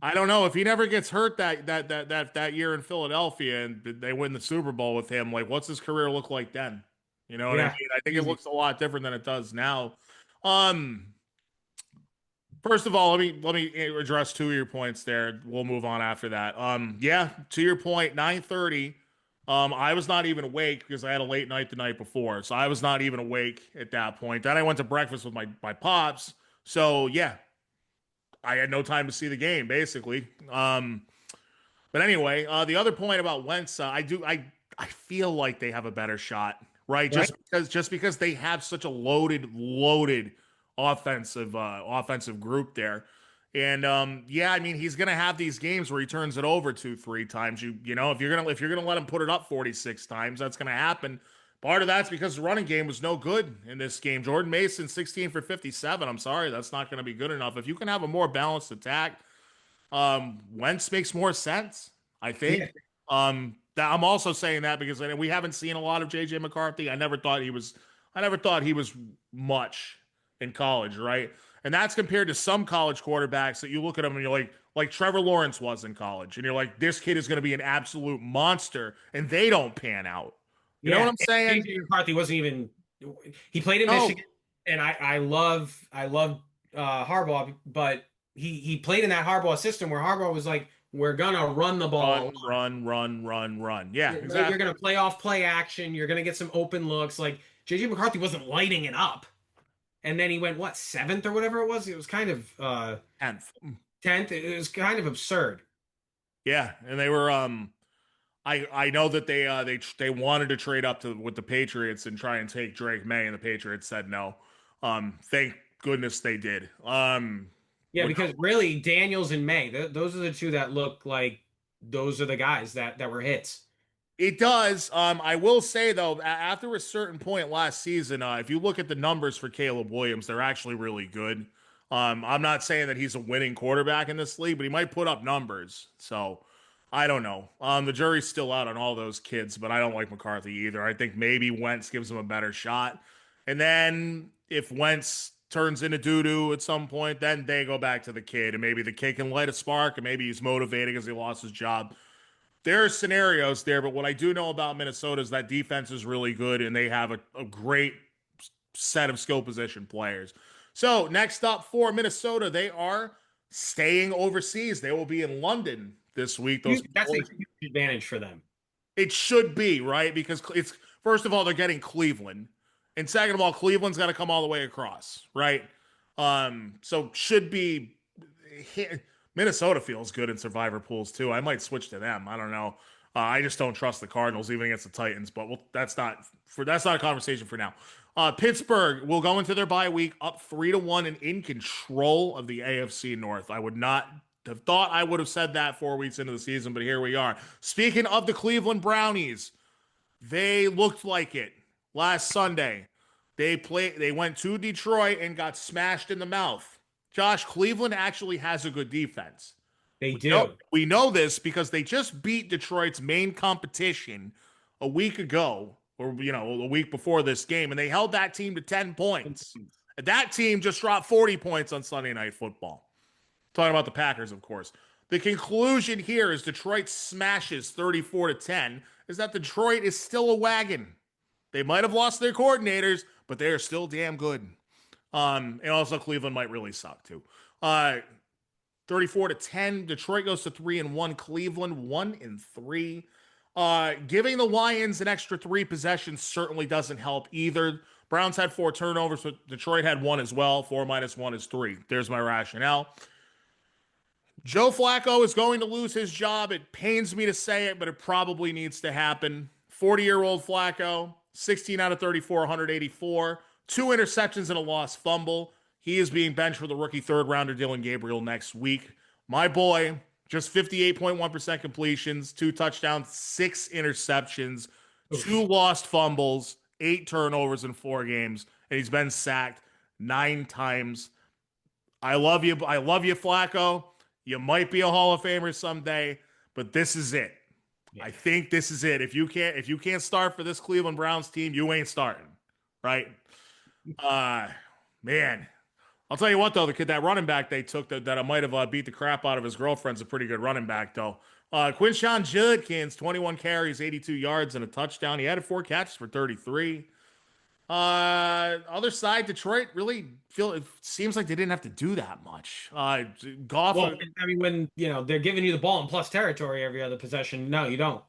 I don't know if he never gets hurt that year in Philadelphia and they win the Super Bowl with him. Like, what's his career look like then? You know what I mean? I think it looks a lot different than it does now. First of all, let me address 2 of your points there. We'll move on after that. Yeah, to your point, 9:30. I was not even awake because I had a late night the night before, so I was not even awake at that point. Then I went to breakfast with my pops. So yeah, I had no time to see the game basically. But anyway, the other point about Wentz, I feel like they have a better shot, right? Just because they have such a loaded offensive group there. And yeah, I mean, he's gonna have these games where he turns it over 2-3 times. If you're gonna let him put it up 46 times, that's gonna happen. Part of that's because the running game was no good in this game. Jordan Mason 16 for 57. I'm sorry, that's not gonna be good enough. If you can have a more balanced attack, Wentz makes more sense, I think. Yeah. I'm also saying that because we haven't seen a lot of JJ McCarthy. I never thought he was much in college, right? And that's compared to some college quarterbacks that you look at them and you're like Trevor Lawrence was in college, and you're like, this kid is going to be an absolute monster, and they don't pan out. You know what Yeah, I'm and saying? JJ McCarthy wasn't even. He played in No, Michigan, and I love Harbaugh, but he played in that Harbaugh system where Harbaugh was like, we're gonna run the ball a lot. run, run, run, run, run. Yeah, Right? You're exactly. gonna play off play action. You're gonna get some open looks. Like JJ McCarthy wasn't lighting it up, and then he went what, seventh or whatever it was. It was kind of 10th. 10th. It was kind of absurd. Yeah, and they were I know that they wanted to trade up to with the Patriots and try and take Drake May, and the Patriots said no. Thank goodness they did. Yeah, because really Daniels and May, those are the two that look like those are the guys that were hits. It does. I will say though, after a certain point last season, if you look at the numbers for Caleb Williams, they're actually really good. I'm not saying that he's a winning quarterback in this league, but he might put up numbers. So I don't know. The jury's still out on all those kids, but I don't like McCarthy either. I think maybe Wentz gives him a better shot, and then if Wentz turns into doo doo at some point, then they go back to the kid, and maybe the kid can light a spark, and maybe he's motivated because he lost his job. There are scenarios there, but what I do know about Minnesota is that defense is really good, and they have a great set of skill position players. So next up for Minnesota, they are staying overseas. They will be in London this week. That's a huge advantage for them. It should be, right? Because it's first of all, they're getting Cleveland. And second of all, Cleveland's got to come all the way across, right? So should be Minnesota feels good in survivor pools too. I might switch to them. I don't know. I just don't trust the Cardinals even against the Titans, but that's not a conversation for now. Pittsburgh will go into their bye week up 3-1 and in control of the AFC North. I would not have thought I would have said that 4 weeks into the season, but here we are. Speaking of the Cleveland Brownies, they looked like it last Sunday. They went to Detroit and got smashed in the mouth. Josh, Cleveland actually has a good defense. They do. We know this because they just beat Detroit's main competition a week ago, or a week before this game, and they held that team to 10 points. That team just dropped 40 points on Sunday Night Football. Talking about the Packers, of course. The conclusion here is Detroit smashes 34-10, is that Detroit is still a wagon. They might have lost their coordinators, but they are still damn good. And also Cleveland might really suck too. 34-10. Detroit goes to 3-1. Cleveland 1-3. Giving the Lions an extra 3 possessions certainly doesn't help either. Browns had 4 turnovers, but Detroit had 1 as well. 4 minus 1 is 3. There's my rationale. Joe Flacco is going to lose his job. It pains me to say it, but it probably needs to happen. 40-year-old Flacco, 16 out of 34, 184. 2 interceptions and a lost fumble. He is being benched for the rookie third rounder Dylan Gabriel next week. My boy, just 58.1% completions, 2 touchdowns, 6 interceptions, 2 lost fumbles, 8 turnovers in 4 games, and he's been sacked 9 times. I love you, Flacco. You might be a Hall of Famer someday, but this is it. Yeah. I think this is it. If you can't start for this Cleveland Browns team, you ain't starting, right? Man, I'll tell you what though, that running back they took that I might have beat the crap out of his girlfriend's a pretty good running back though. Quinshon Judkins, 21 carries, 82 yards and a touchdown. He had 4 catches for 33. Other side, Detroit really it seems like they didn't have to do that much. Goff. Well, I mean, when they're giving you the ball in plus territory every other possession, no, you don't.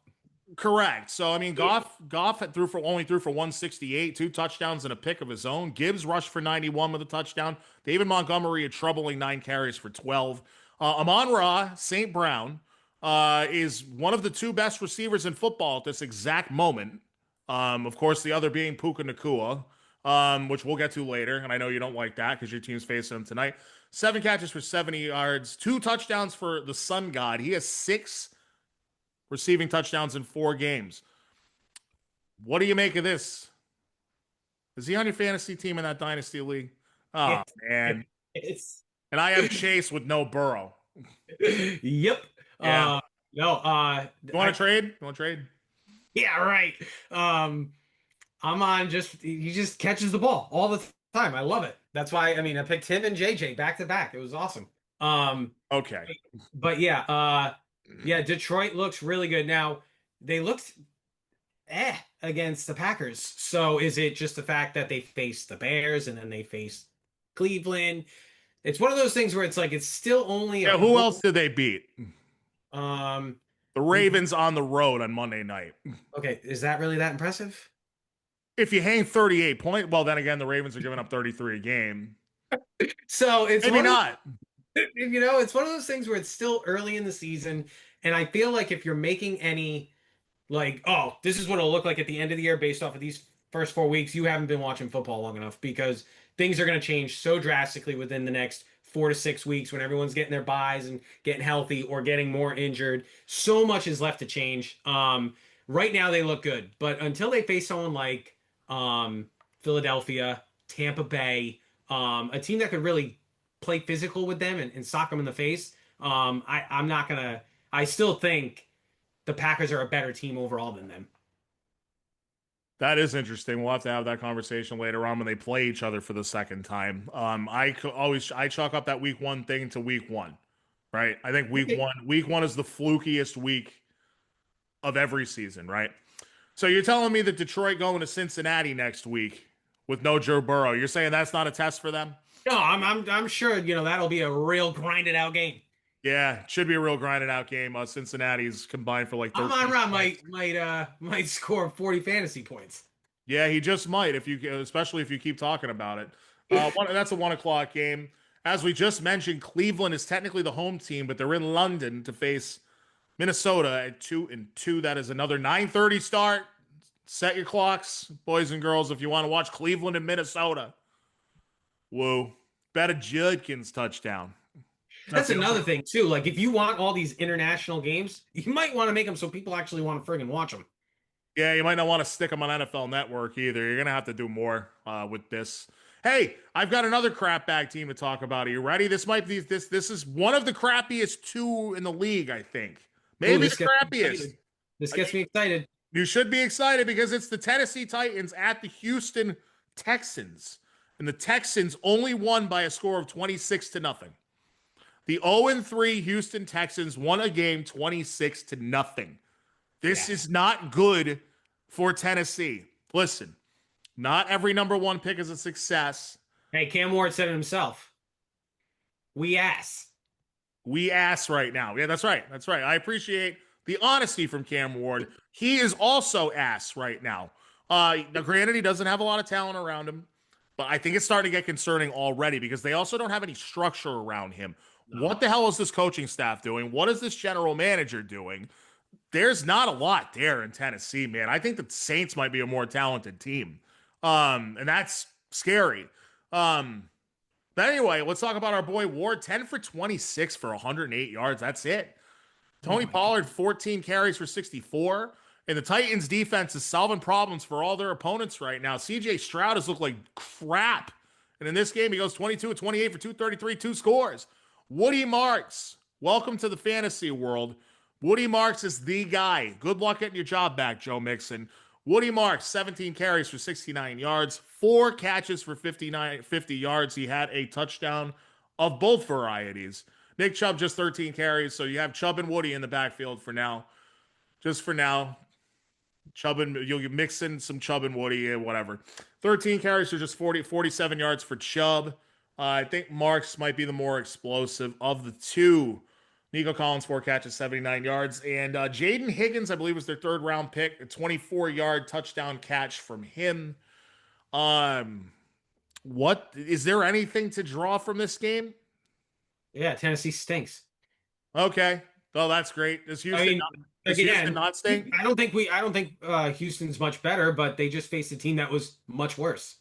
Correct. So I mean, Goff only threw for 168, 2 touchdowns and a pick of his own. Gibbs rushed for 91 with a touchdown. David Montgomery a troubling 9 carries for 12. Amon-Ra St. Brown is one of the 2 best receivers in football at this exact moment. Of course, the other being Puka Nacua, which we'll get to later. And I know you don't like that because your team's facing him tonight. 7 catches for 70 yards, 2 touchdowns for the Sun God. He has 6 receiving touchdowns in 4 games. What do you make of this? Is he on your fantasy team in that dynasty league? Oh, man. And I have Chase with no Burrow. Yep. Yeah. No. You want to trade? You want to trade? Yeah, right. I'm on he just catches the ball all the time. I love it. That's why I mean I picked him and JJ back to back. It was awesome. Um, Okay. but yeah, yeah, Detroit looks really good. Now they looked against the Packers. So is it just the fact that they faced the Bears and then they faced Cleveland? It's one of those things where it's like it's still only a Yeah, who four. else did they beat? Um, The Ravens on the road on Monday night. okay, is that really that impressive? If you hang 38 points, well, then again, the Ravens are giving up 33 a game. So it's Maybe one of not. it's one of those things where it's still early in the season, and I feel like if you're making any like, oh, this is what it'll look like at the end of the year based off of these first 4 weeks, you haven't been watching football long enough because things are going to change so drastically within the next 4 to 6 weeks when everyone's getting their buys and getting healthy or getting more injured. So much is left to change. Right now they look good, but until they face someone like Philadelphia, Tampa Bay, a team that could really play physical with them and sock them in the face, I'm not gonna. I still think the Packers are a better team overall than them. That is interesting. We'll have to have that conversation later on when they play each other for the second time. I chalk up that week one thing to week one, right? I think Okay. week one is the flukiest week of every season, right? So you're telling me that Detroit going to Cincinnati next week with no Joe Burrow, you're saying that's not a test for them? No, I'm sure that'll be a real grinded out game. Yeah, it should be a real grinded out game. Cincinnati's combined for like Amon 13 Ra points. might score 40 fantasy points. Yeah, he just might if you, especially if you keep talking about it. That's a 1 o'clock game. As we just mentioned, Cleveland is technically the home team, but they're in London to face Minnesota at 2-2. That is another 9:30 start. Set your clocks, boys and girls, if you want to watch Cleveland and Minnesota. Whoa. Bet a Judkins touchdown. That's another thing too. Like if you want all these international games, you might want to make them so people actually want to friggin' watch them. Yeah, you might not want to stick them on NFL Network either. You're gonna have to do more with this. Hey, I've got another crap bag team to talk about. Are you ready? This might be this is one of the crappiest two in the league, I think. Ooh, Maybe this the gets me crappiest. excited. This gets me excited. You should be excited because it's the Tennessee Titans at the Houston Texans. And the Texans only won by a score of 26-0. The 0-3 Houston Texans won a game 26-0. This Yeah. is not good for Tennessee. Listen, not every number one pick is a success. Hey, Cam Ward said it himself. We ass. We ass right now. Yeah, that's right. That's right. I appreciate the honesty from Cam Ward. He is also ass right now. Now, granted, he doesn't have a lot of talent around him, but I think it's starting to get concerning already because they also don't have any structure around him. No. What the hell is this coaching staff doing? What is this general manager doing? There's not a lot there in Tennessee, man. I think the Saints might be a more talented team. And that's scary. But anyway, let's talk about our boy Ward. 10 for 26 for 108 yards. That's it. Tony Pollard, 14 carries for 64. And the Titans defense is solving problems for all their opponents right now. CJ Stroud has looked like crap. And in this game, he goes 22 of 28 for 233, 2 scores. Woody Marks, welcome to the fantasy world. Woody Marks is the guy. Good luck getting your job back, Joe Mixon. Woody Marks, 17 carries for 69 yards, 4 catches for 50 yards. He had a touchdown of both varieties. Nick Chubb, just 13 carries. So you have Chubb and Woody in the backfield for now. Just for now. Chubb and you'll mix in some Chubb and Woody and whatever. 13 carries for just 47 yards for Chubb. I think Marks might be the more explosive of the two. Nico Collins, 4 catches, 79 yards. And Jaden Higgins, I believe, was their third round pick. A 24-yard touchdown catch from him. What is there anything to draw from this game? Yeah, Tennessee stinks. Okay. Oh, that's great. Does Houston not stink? I don't think Houston's much better, but they just faced a team that was much worse.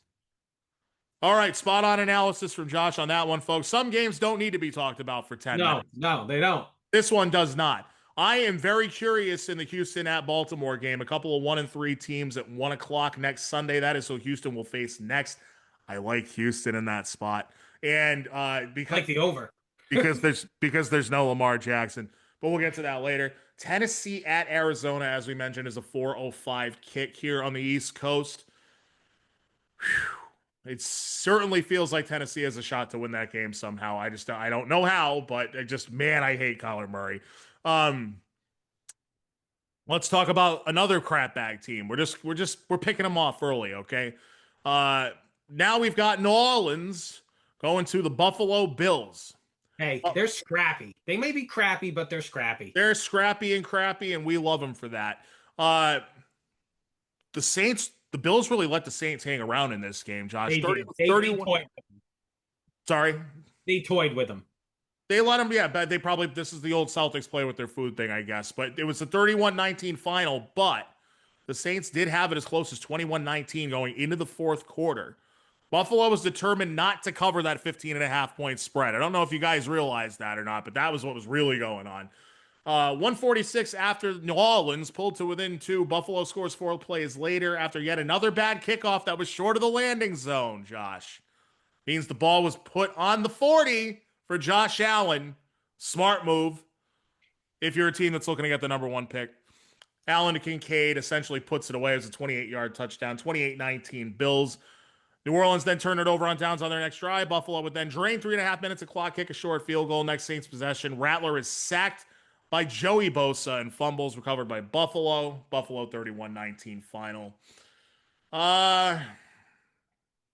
All right, spot on analysis from Josh on that one, folks. Some games don't need to be talked about for 10 minutes. No, they don't. This one does not. I am very curious in the Houston at Baltimore game. A couple of 1-3 teams at 1 o'clock next Sunday. That is who Houston will face next. I like Houston in that spot, and because Like the over. because there's no Lamar Jackson. But we'll get to that later. Tennessee at Arizona, as we mentioned, is a 4:05 kick here on the East Coast. Whew. It certainly feels like Tennessee has a shot to win that game somehow. I don't know how, but man, I hate Kyler Murray. Um, let's talk about another crap bag team. We're picking them off early, okay? Uh, now we've got New Orleans going to the Buffalo Bills. Hey, Uh, they're scrappy. They may be crappy, but they're scrappy. they're scrappy and crappy, and we love them for that. Uh, the Bills really let the Saints hang around in this game, Josh. They 30, did. They 31. toyed. Sorry. They toyed with them. They let them, yeah, but this is the old Celtics play with their food thing, I guess. But it was a 31-19 final, but the Saints did have it as close as 21-19 going into the fourth quarter. Buffalo was determined not to cover that 15.5 point spread. I don't know if you guys realized that or not, but that was what was really going on. 146 after New Orleans pulled to within two. Buffalo scores 4 plays later after yet another bad kickoff that was short of the landing zone, Josh. Means the ball was put on the 40 for Josh Allen. Smart move if you're a team that's looking to get the number one pick. Allen to Kincaid essentially puts it away as a 28-yard touchdown. 28-19 Bills. New Orleans then turned it over on downs on their next drive. Buffalo would then drain 3.5 minutes of clock, kick a short field goal. Next Saints possession. Rattler is sacked by Joey Bosa and fumbles recovered by Buffalo. Buffalo 31-19 final. I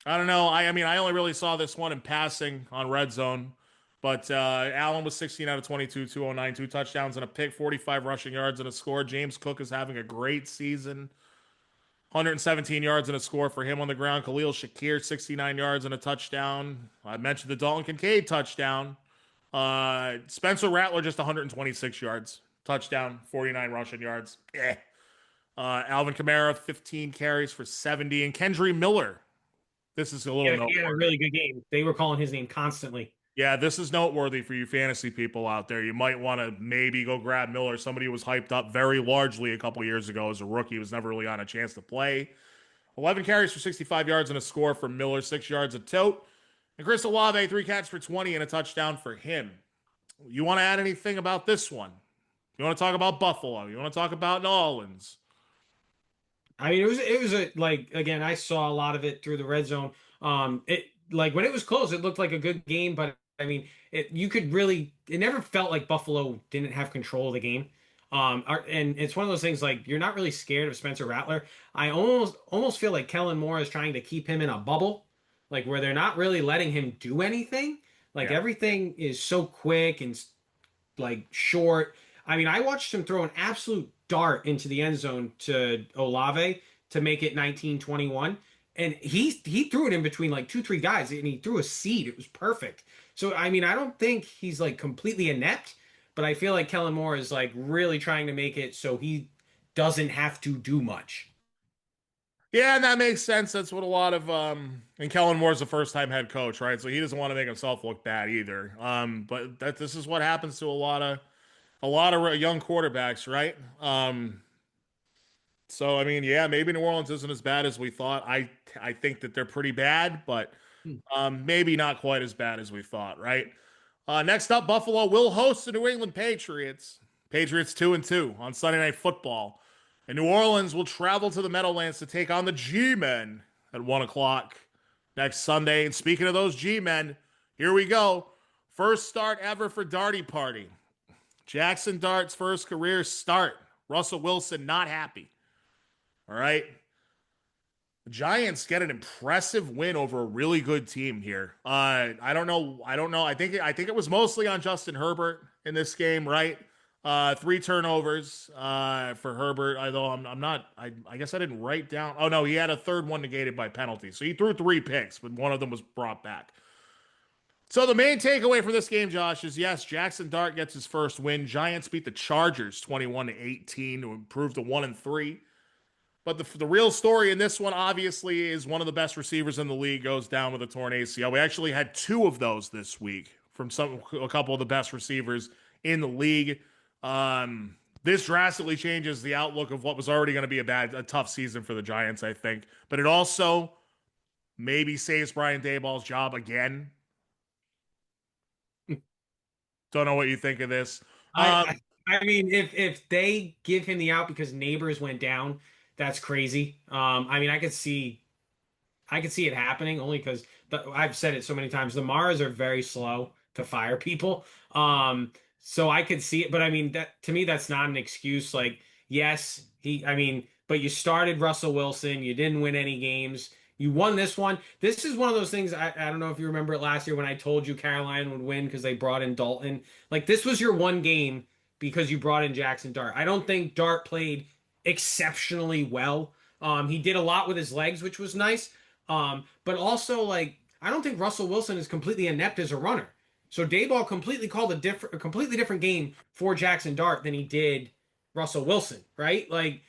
don't know. I mean, I only really saw this one in passing on Red Zone. But Allen was 16 out of 22, 209, 2 touchdowns and a pick, 45 rushing yards and a score. James Cook is having a great season. 117 yards and a score for him on the ground. Khalil Shakir, 69 yards and a touchdown. I mentioned the Dalton Kincaid touchdown. Spencer Rattler, just 126 yards. Touchdown, 49 rushing yards. Alvin Kamara, 15 carries for 70. And Kendry Miller. This is a little He had a really good game. They were calling his name constantly. Yeah, this is noteworthy for you fantasy people out there. You might want to maybe go grab Miller, somebody who was hyped up very largely a couple years ago as a rookie, was never really on a chance to play. 11 carries for 65 yards and a score for Miller, 6 yards a tote. And Chris Olave, 3 catches for 20 and a touchdown for him. You want to add anything about this one? You want to talk about Buffalo? You want to talk about New Orleans? I mean, it was a like again, I saw a lot of it through the red zone. It like when it was close, it looked like a good game, but I mean, it never felt like Buffalo didn't have control of the game. And it's one of those things like you're not really scared of Spencer Rattler. I almost feel like Kellen Moore is trying to keep him in a bubble, like where they're not really letting him do anything. Like Yeah. everything is so quick and like short. I mean, I watched him throw an absolute dart into the end zone to Olave to make it 19-21. And he threw it in between like two, three guys and he threw a seed. It was perfect. So I mean, I don't think he's like completely inept, but I feel like Kellen Moore is like really trying to make it so he doesn't have to do much. Yeah, and that makes sense. That's what a lot of and Kellen Moore's a first-time head coach, right? So he doesn't want to make himself look bad either. But this is what happens to a lot of young quarterbacks, right? So I mean, yeah, maybe New Orleans isn't as bad as we thought. I think that they're pretty bad, but maybe not quite as bad as we thought, right? Next up, Buffalo will host the New England Patriots. Patriots 2-2 on Sunday Night Football. And New Orleans will travel to the Meadowlands to take on the G-Men at 1 o'clock next Sunday. And speaking of those G-Men, here we go. First start ever for Darty Party. Jackson Dart's first career start. Russell Wilson not happy. All right. The Giants get an impressive win over a really good team here. I don't know. I think it was mostly on Justin Herbert in this game, right? 3 turnovers for Herbert. Although I'm not. I guess I didn't write down. Oh no, he had a third one negated by penalty. So he threw 3 picks, but one of them was brought back. So the main takeaway for this game, Josh, is yes, Jackson Dart gets his first win. Giants beat the Chargers 21-18 to improve to 1-3. But the real story in this one, obviously, is one of the best receivers in the league goes down with a torn ACL. We actually had 2 of those this week from a couple of the best receivers in the league. This drastically changes the outlook of what was already going to be a tough season for the Giants, I think. But it also maybe saves Brian Daboll's job again. Don't know what you think of this. I mean, if they give him the out because Neighbors went down, that's crazy. I mean, I could see it happening only because I've said it so many times. The Maras are very slow to fire people. So I could see it, but I mean that to me that's not an excuse. Like, yes, I mean, but you started Russell Wilson, you didn't win any games. You won this one. This is one of those things. I don't know if you remember it last year when I told you Carolina would win because they brought in Dalton. Like this was your one game because you brought in Jackson Dart. I don't think Dart played exceptionally well. He did a lot with his legs, which was nice. But also like I don't think Russell Wilson is completely inept as a runner. So Dayball completely called a completely different game for Jackson Dart than he did Russell Wilson, right? Like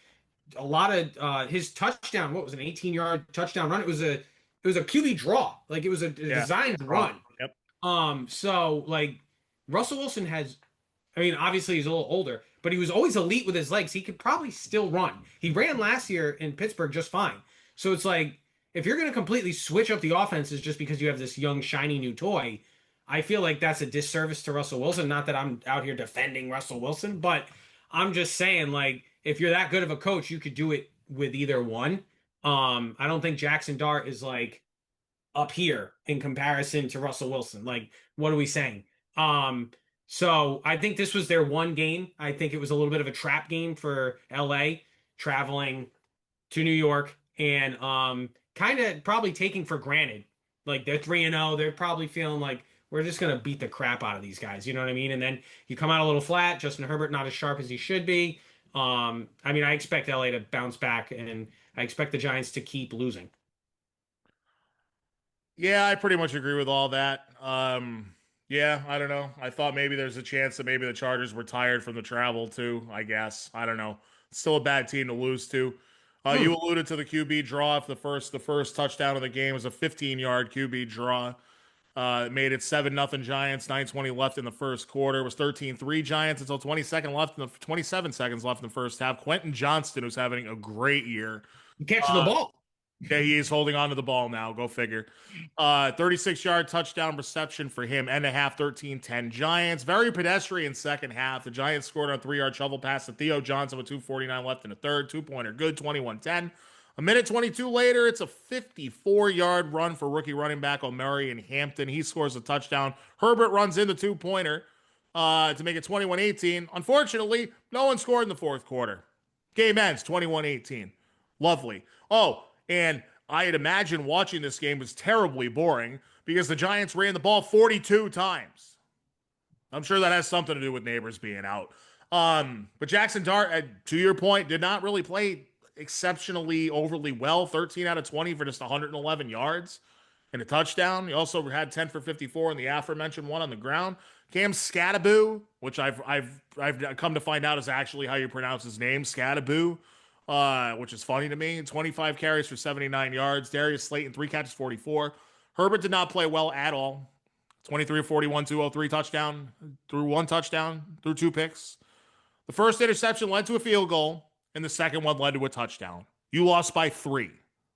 a lot of his touchdown, what was an 18-yard touchdown run? It was a QB draw. Like it was a Yeah. designed run. Yep. So like Russell Wilson has I mean, obviously he's a little older, but he was always elite with his legs. He could probably still run. He ran last year in Pittsburgh just fine. So it's like if you're going to completely switch up the offenses just because you have this young shiny new toy, I feel like that's a disservice to Russell Wilson. Not that I'm out here defending Russell Wilson, but I'm just saying like if you're that good of a coach, you could do it with either one. I don't think Jackson Dart is like up here in comparison to Russell Wilson. Like, what are we saying? So I think this was their one game. I think it was a little bit of a trap game for LA traveling to New York and kind of probably taking for granted. Like they're 3-0, they're probably feeling like we're just gonna beat the crap out of these guys, you know what I mean? And then you come out a little flat, Justin Herbert not as sharp as he should be. I mean, I expect LA to bounce back and I expect the Giants to keep losing. Yeah, I pretty much agree with all that. Yeah, I don't know. I thought maybe there's a chance that maybe the Chargers were tired from the travel too, I guess. I don't know. It's still a bad team to lose to. You alluded to the QB draw. If the first touchdown of the game was a 15-yard QB draw. It made it 7-0 Giants, 9:20 left in the first quarter. It was 13-3 Giants until 27 seconds left in the first half. Quentin Johnston, who's having a great year. Catching the Uh, ball. Yeah, he is holding on to the ball now. Go figure. 36-yard touchdown reception for him. End of half, 13-10 Giants. Very pedestrian second half. The Giants scored on a 3-yard shovel pass to Theo Johnson with 2:49 left in the third. Two-pointer good, 21-10. A minute 22 later, it's a 54-yard run for rookie running back O'Murray in Hampton. He scores a touchdown. Herbert runs in the two-pointer to make it 21-18. Unfortunately, no one scored in the fourth quarter. Game ends 21-18. Lovely. Oh, and I had imagined watching this game was terribly boring because the Giants ran the ball 42 times. I'm sure that has something to do with neighbors being out. But Jackson Dart, to your point, did not really play exceptionally overly well. 13 out of 20 for just 111 yards and a touchdown. He also had 10 for 54 in the aforementioned one on the ground. Cam Skattebo, which I've come to find out is actually how you pronounce his name, Skattebo, which is funny to me. 25 carries for 79 yards. Darius Slayton, 3 catches, 44. Herbert did not play well at all. 23 of 41, 203 touchdown, threw 1 touchdown, threw 2 picks. The first interception led to a field goal, and the second one led to a touchdown. You lost by 3.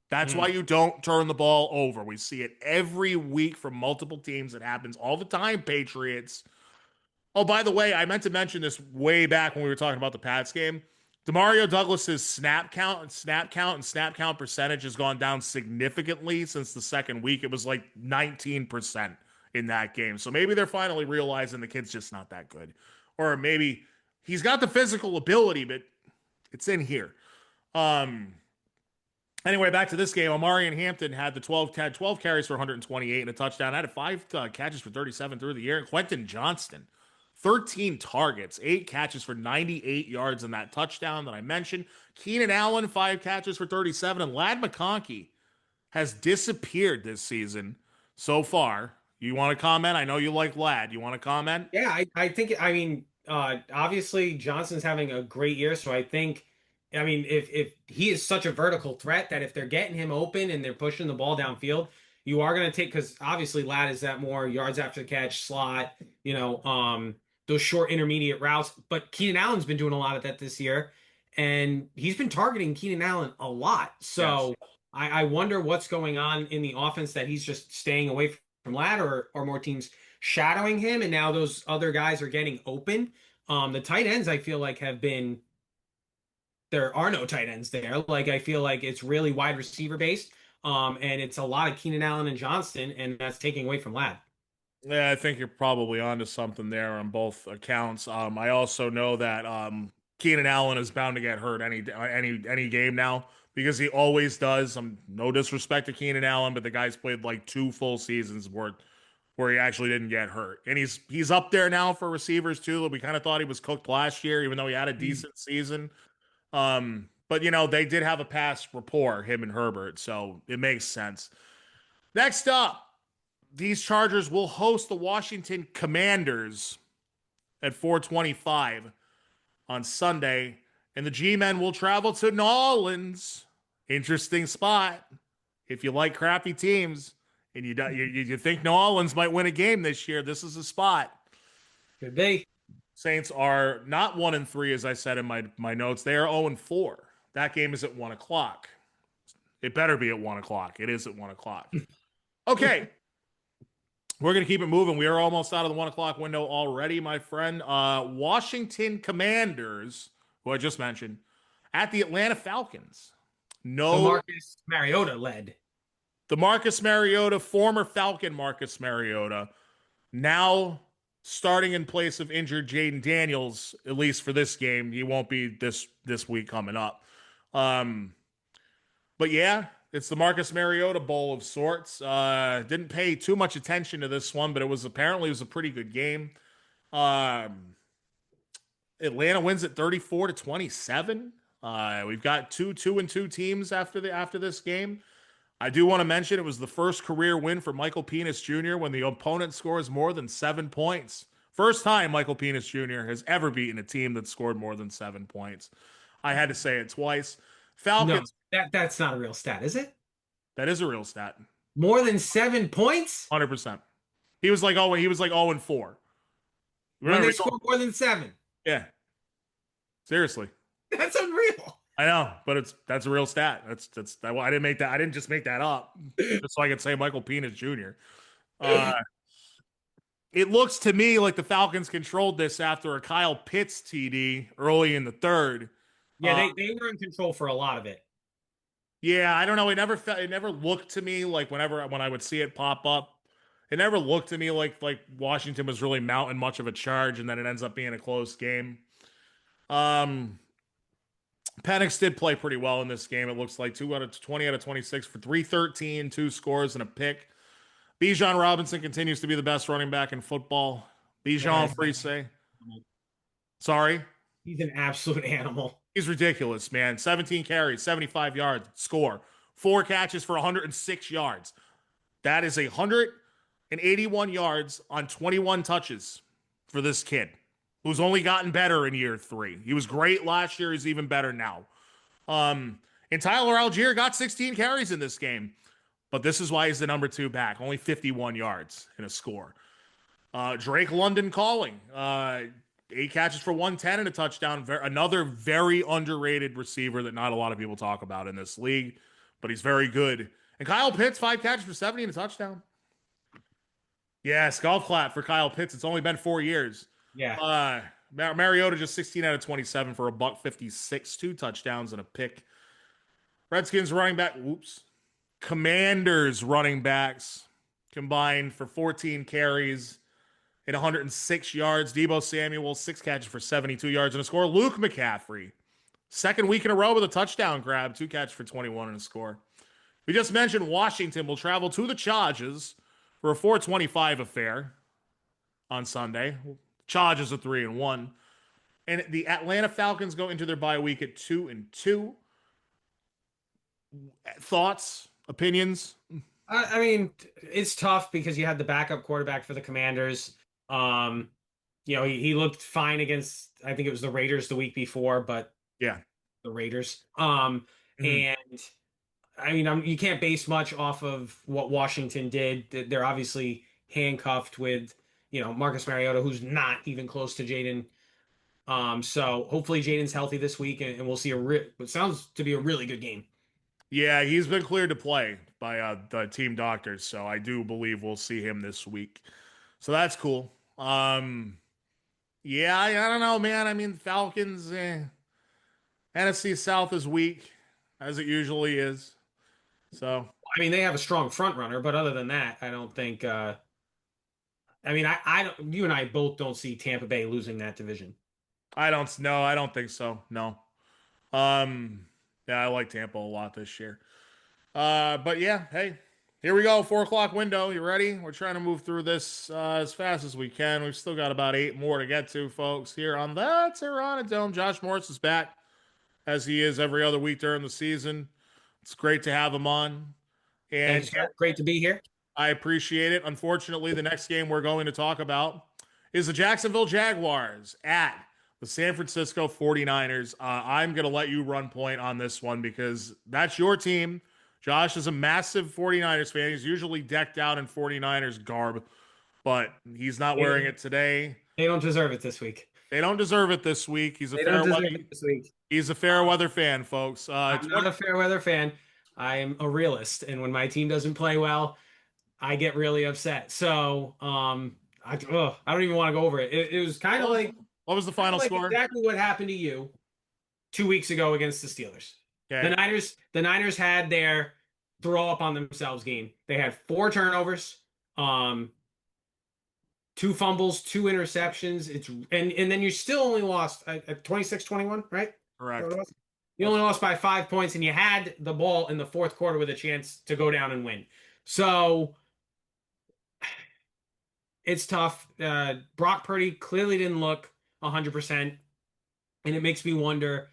That's why you don't turn the ball over. We see it every week from multiple teams. It happens all the time, Patriots. Oh, by the way, I meant to mention this way back when we were talking about the Pats game. Demario Douglas's snap count percentage has gone down significantly since the second week. It was like 19% in that game. So maybe they're finally realizing the kid's just not that good. Or maybe he's got the physical ability, but it's in here. Anyway, back to this game. Omari and Hampton had 12 carries for 128 and a touchdown. Had 5 catches for 37 through the air. And Quentin Johnston, 13 targets, 8 catches for 98 yards in that touchdown that I mentioned. Keenan Allen, 5 catches for 37. And Ladd McConkey has disappeared this season so far. You want to comment? I know you like Ladd. You want to comment? Yeah, I think I mean obviously Johnson's having a great year, so I mean if he is such a vertical threat that if they're getting him open and they're pushing the ball downfield, you are going to take because obviously Ladd is that more yards after the catch slot, those short intermediate routes. But Keenan Allen's been doing a lot of that this year, and he's been targeting Keenan Allen a lot. So yes. I wonder what's going on in the offense that he's just staying away from Ladd or more teams shadowing him, and now those other guys are getting open. The tight ends I feel like there are no tight ends there. Like I feel like it's really wide receiver based. And it's a lot of Keenan Allen and Johnston, and that's taking away from Ladd. Yeah, I think you're probably onto something there on both accounts. I also know that Keenan Allen is bound to get hurt any game now because he always does. No disrespect to Keenan Allen, but the guy's played like 2 full seasons where he actually didn't get hurt, and he's up there now for receivers too. We kind of thought he was cooked last year, even though he had a decent season. But they did have a past rapport, him and Herbert, so it makes sense. Next up, these Chargers will host the Washington Commanders at 4:25 on Sunday, and the G-men will travel to New Orleans. Interesting spot. If you like crappy teams and you think New Orleans might win a game this year, this is a spot. Could be. Saints are not 1-3, as I said in my notes. They are 0-4. That game is at 1:00. It better be at 1:00. It is at 1:00. Okay. We're going to keep it moving. We are almost out of the 1:00 window already, my friend. Washington Commanders, who I just mentioned, at the Atlanta Falcons. The Marcus Mariota led. The Marcus Mariota, former Falcon Marcus Mariota, now starting in place of injured Jaden Daniels, at least for this game. He won't be this week coming up. But yeah, it's the Marcus Mariota Bowl of sorts. Didn't pay too much attention to this one, but it was a pretty good game. Atlanta wins at 34-27. We've got 2-2 teams after this game. I do want to mention it was the first career win for Michael Penix Jr. when the opponent scores more than 7 points. First time Michael Penix Jr. has ever beaten a team that scored more than 7 points. I had to say it twice. Falcons. No, that's not a real stat, is it? That is a real stat. More than 7 points? 100%. He was like 0-4. When they scored more than 7. Yeah. Seriously. That's unreal. I know, but that's a real stat. I didn't make that. I didn't just make that up just so I could say Michael Penix Jr. It looks to me like the Falcons controlled this after a Kyle Pitts TD early in the third. Yeah, they were in control for a lot of it. Yeah, I don't know. It never looked to me like when I would see it pop up, it never looked to me like Washington was really mounting much of a charge, and then it ends up being a close game. Penix did play pretty well in this game. It looks like 20 out of 26 for 313, 2 scores and a pick. Bijan Robinson continues to be the best running back in football. Bijan Frise. Sorry? He's an absolute animal. He's ridiculous, man. 17 carries, 75 yards, score. 4 catches for 106 yards. That is 181 yards on 21 touches for this kid, who's only gotten better in year 3. He was great last year. He's even better now. And Tyler Algier got 16 carries in this game. But this is why he's the number 2 back. Only 51 yards in a score. Drake London calling. 8 catches for 110 and a touchdown. Another very underrated receiver that not a lot of people talk about in this league. But he's very good. And Kyle Pitts, 5 catches for 70 and a touchdown. Yes, golf clap for Kyle Pitts. It's only been 4 years. Yeah. Mariota just 16 out of 27 for $156, 2 touchdowns and a pick. Redskins running back. Commanders running backs combined for 14 carries and 106 yards. Deebo Samuel, 6 catches for 72 yards and a score. Luke McCaffrey, second week in a row with a touchdown grab, 2 catches for 21 and a score. We just mentioned Washington will travel to the Chargers for a 4:25 affair on Sunday. Chargers are 3-1. And the Atlanta Falcons go into their bye week at 2-2. Thoughts? Opinions? I mean, it's tough because you had the backup quarterback for the Commanders. He looked fine against, I think it was the Raiders the week before, but yeah, the Raiders. And I mean, you can't base much off of what Washington did. They're obviously handcuffed with, Marcus Mariota, who's not even close to Jaden. So hopefully Jaden's healthy this week, and we'll see what sounds to be a really good game. Yeah, he's been cleared to play by the team doctors, so I do believe we'll see him this week. So that's cool. Yeah, I don't know, man. I mean, Falcons, NFC South is weak, as it usually is. So I mean, they have a strong front runner, but other than that, I don't think. I mean, I don't. You and I both don't see Tampa Bay losing that division. I don't know. I don't think so. No. Um, yeah, I like Tampa a lot this year. But yeah, hey, here we go. 4 o'clock window. You ready? We're trying to move through this as fast as we can. We've still got about 8 more to get to, folks, here on the Terranadome. Josh Morris is back, as he is every other week during the season. It's great to have him on. Thank And you, sir. Great to be here. I appreciate it. Unfortunately, the next game we're going to talk about is the Jacksonville Jaguars at the San Francisco 49ers. I'm going to let you run point on this one because that's your team. Josh is a massive 49ers fan. He's usually decked out in 49ers garb, but he's not wearing it today. They don't deserve it this week. They don't deserve it this week. They don't deserve it this week. He's a fair weather fan, folks. I'm not a fair weather fan. I am a realist, and when my team doesn't play well, I get really upset. So, I don't even want to go over it. It was kind of like what was the final score? Exactly what happened to you 2 weeks ago against the Steelers. Okay. The Niners had their throw up on themselves game. They had 4 turnovers, 2 fumbles, 2 interceptions. And then you still only lost at 26-21, right? Correct. You only lost by 5 points, and you had the ball in the fourth quarter with a chance to go down and win. So it's tough. Brock Purdy clearly didn't look 100%, and it makes me wonder,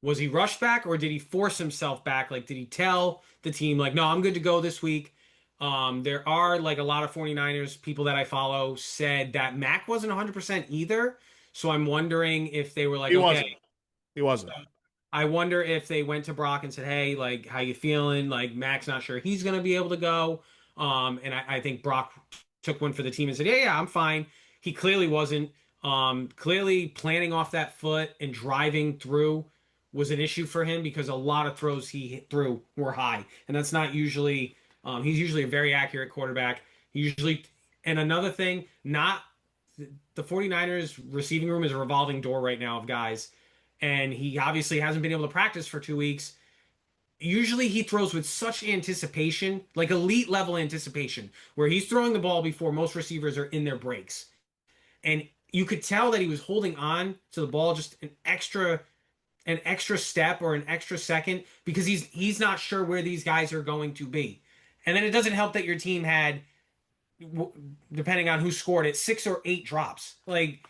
was he rushed back or did he force himself back? Like, did he tell the team, like, no, I'm good to go this week? There are, like, a lot of 49ers people that I follow said that Mac wasn't 100% either. So I'm wondering if they were like, He wasn't. I wonder if they went to Brock and said, hey, like, how you feeling? Like, Mac's not sure he's going to be able to go. And I think Brock took one for the team and said, yeah, I'm fine. He clearly wasn't. Clearly planning off that foot and driving through was an issue for him because a lot of throws he threw were high. And that's not usually, he's usually a very accurate quarterback. And another thing, the 49ers receiving room is a revolving door right now of guys. And he obviously hasn't been able to practice for 2 weeks. Usually he throws with such anticipation, like elite level anticipation, where he's throwing the ball before most receivers are in their breaks. And you could tell that he was holding on to the ball just an extra step or an extra second because he's not sure where these guys are going to be. And then it doesn't help that your team had, depending on who scored it, 6 or 8 drops. Like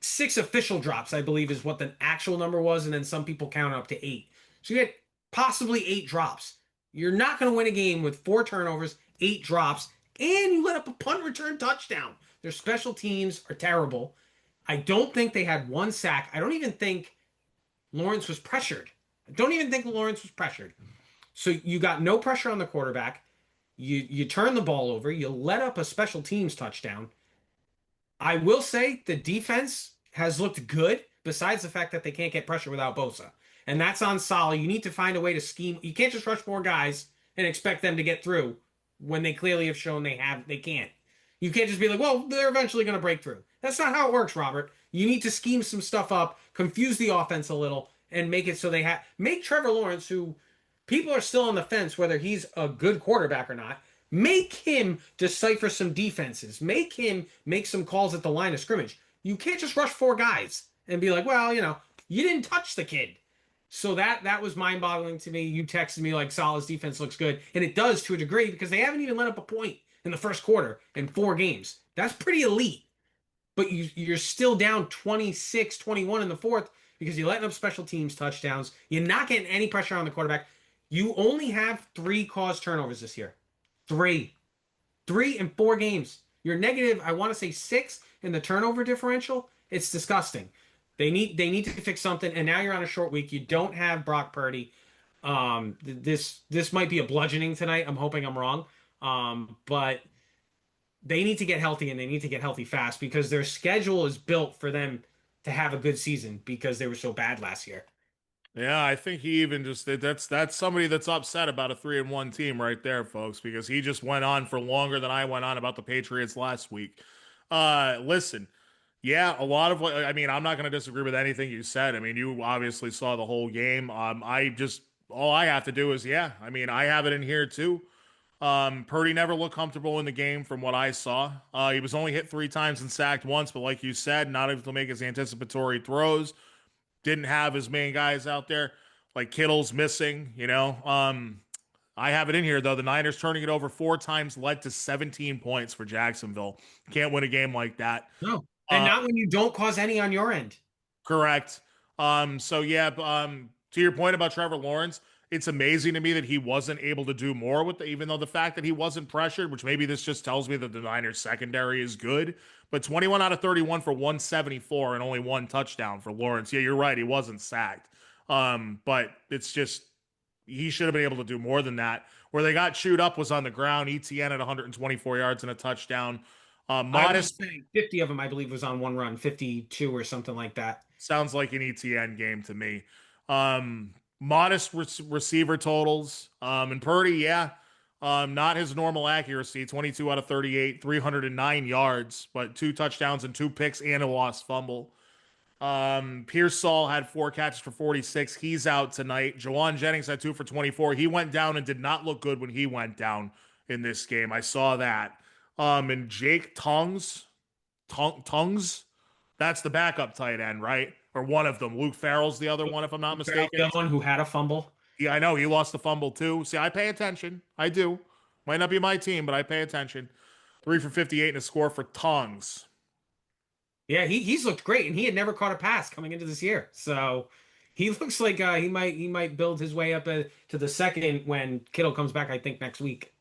6 official drops, I believe, is what the actual number was, and then some people count up to 8. So you had possibly 8 drops. You're not going to win a game with 4 turnovers, 8 drops, and you let up a punt return touchdown. Their special teams are terrible. I don't think they had 1 sack. I don't even think Lawrence was pressured. So you got no pressure on the quarterback. You turn the ball over. You let up a special teams touchdown. I will say the defense has looked good, besides the fact that they can't get pressure without Bosa. And that's on Solid. You need to find a way to scheme. You can't just rush 4 guys and expect them to get through when they clearly have shown they can't. You can't just be like, well, they're eventually going to break through. That's not how it works, Robert. You need to scheme some stuff up, confuse the offense a little, and make it so make Trevor Lawrence, who people are still on the fence whether he's a good quarterback or not, make him decipher some defenses. Make him make some calls at the line of scrimmage. You can't just rush 4 guys and be like, well, you didn't touch the kid. So that was mind-boggling to me. You texted me like Salah's defense looks good, and it does to a degree because they haven't even let up a point in the first quarter in 4 games. That's pretty elite. But you're still down 26-21 in the fourth because you're letting up special teams touchdowns. You're not getting any pressure on the quarterback. You only have 3 caused turnovers this year. 3 in 4 games. You're negative, I want to say 6 in the turnover differential. It's disgusting. They need to fix something, and now you're on a short week. You don't have Brock Purdy. This might be a bludgeoning tonight. I'm hoping I'm wrong. But they need to get healthy, and they need to get healthy fast because their schedule is built for them to have a good season because they were so bad last year. Yeah, I think he even just that's somebody that's upset about a 3-1 team right there, folks, because he just went on for longer than I went on about the Patriots last week. Listen, yeah, a lot of I'm not going to disagree with anything you said. I mean, you obviously saw the whole game. All I have to do is, I have it in here too. Purdy never looked comfortable in the game from what I saw. He was only hit 3 times and sacked once, but like you said, not able to make his anticipatory throws. Didn't have his main guys out there. Like Kittle's missing, you know. I have it in here though. The Niners turning it over 4 times led to 17 points for Jacksonville. Can't win a game like that. No. And not when you don't cause any on your end. Correct. So yeah, to your point about Trevor Lawrence, it's amazing to me that he wasn't able to do more with even though the fact that he wasn't pressured, which maybe this just tells me that the Niners secondary is good. But 21 out of 31 for 174 and only 1 touchdown for Lawrence. Yeah, you're right. He wasn't sacked. But it's just he should have been able to do more than that. Where they got chewed up was on the ground. ETN at 124 yards and a touchdown. Modest. 50 of them, I believe, was on one run, 52 or something like that. Sounds like an ETN game to me. Modest receiver totals. And Purdy, yeah, not his normal accuracy. 22 out of 38, 309 yards, but 2 touchdowns and 2 picks and a lost fumble. Pearsall had 4 catches for 46. He's out tonight. Jawan Jennings had 2 for 24. He went down and did not look good when he went down in this game. I saw that. And Jake Tongues, that's the backup tight end, right? Or one of them. Luke Farrell's the other one, if I'm not mistaken. The one who had a fumble. Yeah, I know. He lost the fumble too. See, I pay attention. I do. Might not be my team, but I pay attention. 3 for 58 and a score for Tongues. Yeah, he's looked great, and he had never caught a pass coming into this year. So he looks like he might build his way up to the second when Kittle comes back, I think, next week.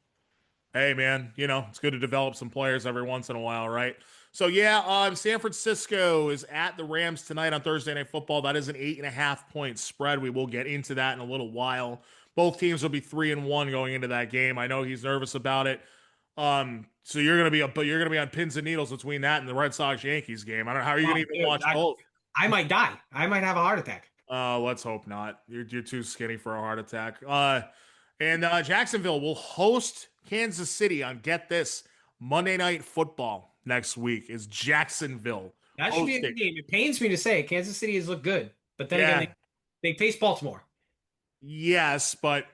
Hey, man, it's good to develop some players every once in a while, right? So, yeah, San Francisco is at the Rams tonight on Thursday Night Football. That is an 8.5-point spread. We will get into that in a little while. Both teams will be 3-1 going into that game. I know he's nervous about it. So you're gonna be on pins and needles between that and the Red Sox Yankees game. I don't know how are you gonna even watch both. I might die. I might have a heart attack. Let's hope not. You're too skinny for a heart attack. And Jacksonville will host Kansas City on, get this, Monday Night Football next week. Is Jacksonville that should be a good game. It pains me to say it. Kansas City has looked good, but then again, they face Baltimore. Yes, but